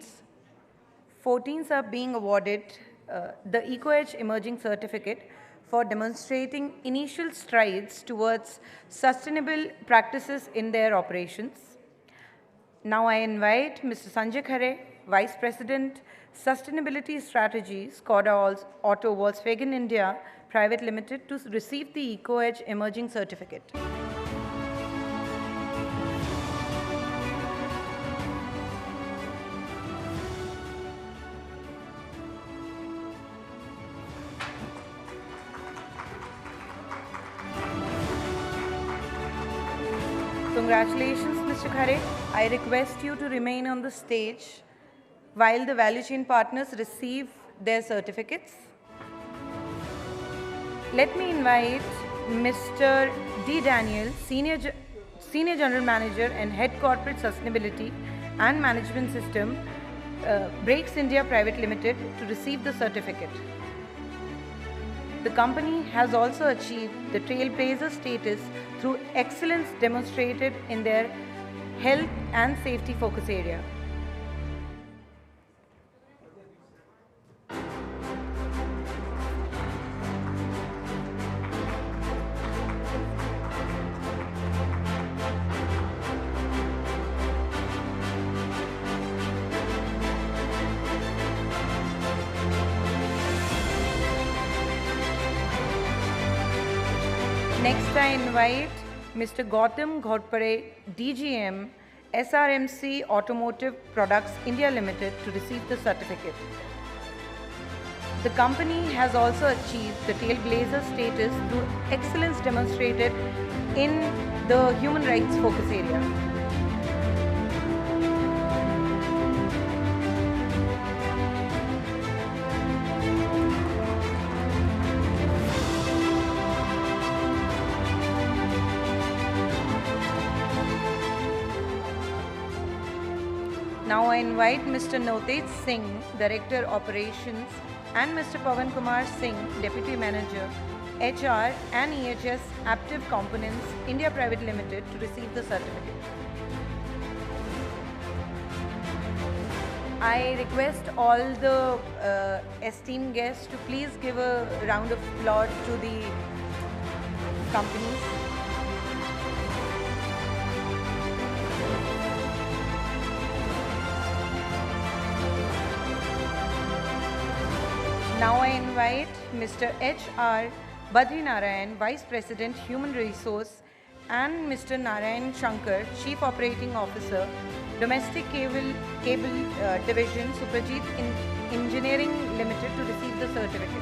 are being awarded the EcoEdge Emerging Certificate for demonstrating initial strides towards sustainable practices in their operations. Now I invite Mr. Sanjay Khare, Vice President, Sustainability Strategy, SCODA Auto Volkswagen India Private Limited, to receive the EcoEdge Emerging Certificate. Congratulations, Mr. Khare. I request you to remain on the stage while the value chain partners receive their certificates. Let me invite Mr. D. Daniel, Senior General Manager and Head Corporate Sustainability and Management System, Brakes India Private Limited, to receive the certificate. The company has also achieved the Trailblazer status through excellence demonstrated in their health and safety focus area. Next, I invite Mr. Gautam Ghorpare, DGM, SRMC Automotive Products India Limited, to receive the certificate. The company has also achieved the Trailblazer status through excellence demonstrated in the human rights focus area. Now I invite Mr. Notej Singh, Director Operations, and Mr. Pawan Kumar Singh, Deputy Manager, HR and EHS Aptiv Components India Private Limited, to receive the certificate. I request all the esteemed guests to please give a round of applause to the companies. Now I invite Mr. H.R. Badrinarayan, Vice President, Human Resource, and Mr. Narayan Shankar, Chief Operating Officer, Domestic Cable Division, Suprajit Engineering Limited, to receive the certificate.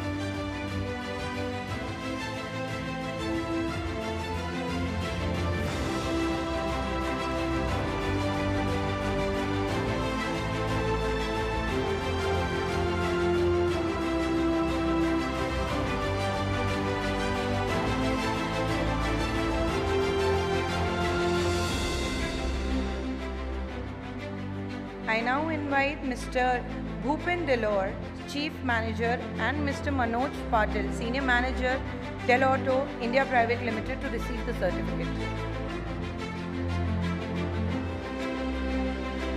I now invite Mr. Bhupen Delore, Chief Manager, and Mr. Manoj Patil, Senior Manager, Del Auto India Private Limited, to receive the certificate.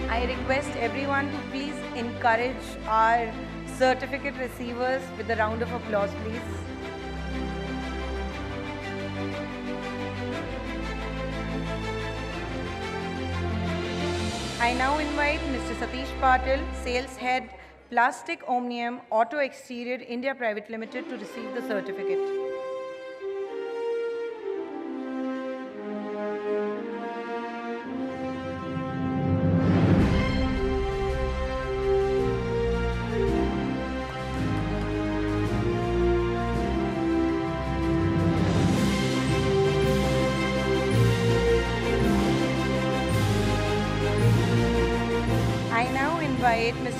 I request everyone to please encourage our certificate receivers with a round of applause, please. I now invite Mr. Satish Patil, Sales Head, Plastic Omnium Auto Exterior India Private Limited, to receive the certificate.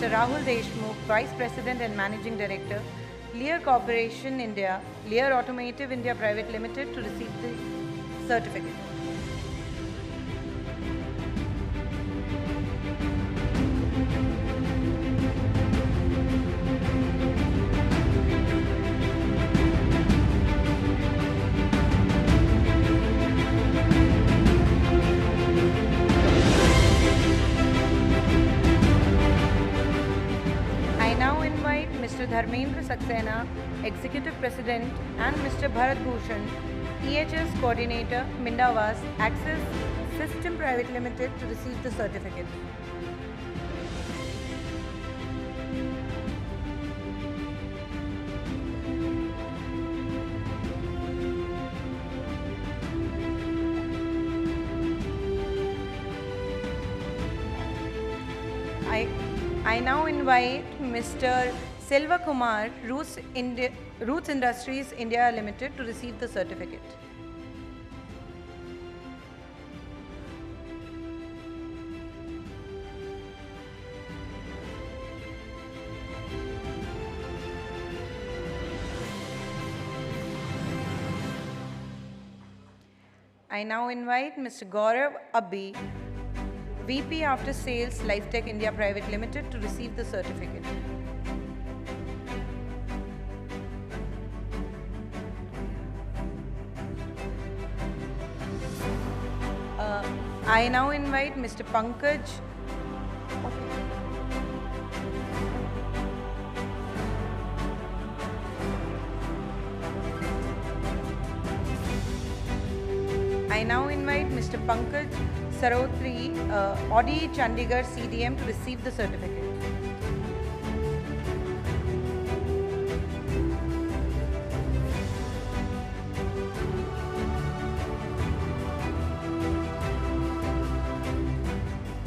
Mr. Rahul Deshmukh, Vice President and Managing Director, Lear Corporation India, Lear Automotive India Private Limited, to receive the certificate. I now invite Mr. Dharmendra Saxena, Executive President, and Mr. Bharat Bhushan, EHS Coordinator, Mindawaz, Access System Private Limited, to receive the certificate. I now invite Mr. Selva Kumar, Roots Industries India Limited, to receive the certificate. I now invite Mr. Gaurav Abbi, VP After Sales, Lifetech India Private Limited, to receive the certificate. I now invite Mr. Pankaj. I now invite Mr. Pankaj Sarotri, Audi Chandigarh CDM, to receive the certificate.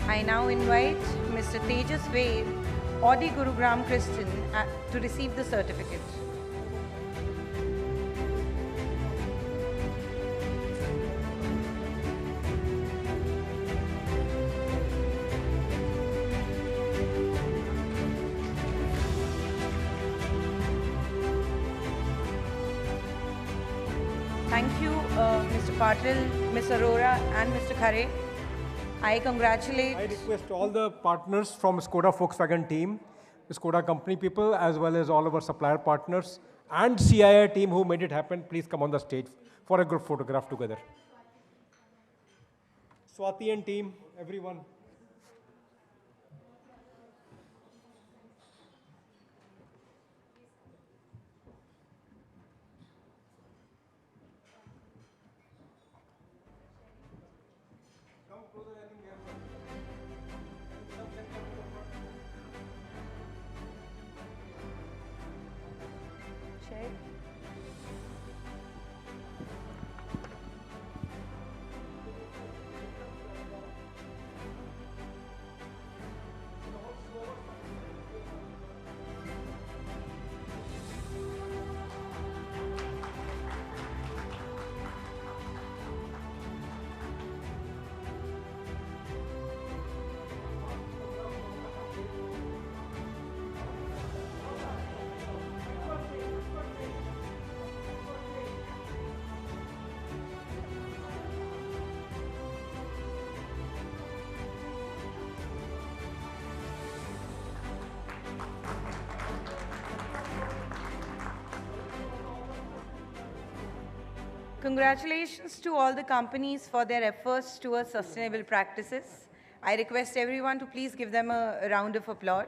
I now invite Mr. Tejas Ved, Audi Gurugram Christian, to receive the certificate. Thank you, Mr. Patil, Ms. Arora, and Mr. Khare. I congratulate. I request all the partners from Skoda Volkswagen team, the Skoda company people, as well as all of our supplier partners and CII team who made it happen. Please come on the stage for a group photograph together. Swati and team, everyone. Check. Congratulations to all the companies for their efforts towards sustainable practices. I request everyone to please give them a round of applause.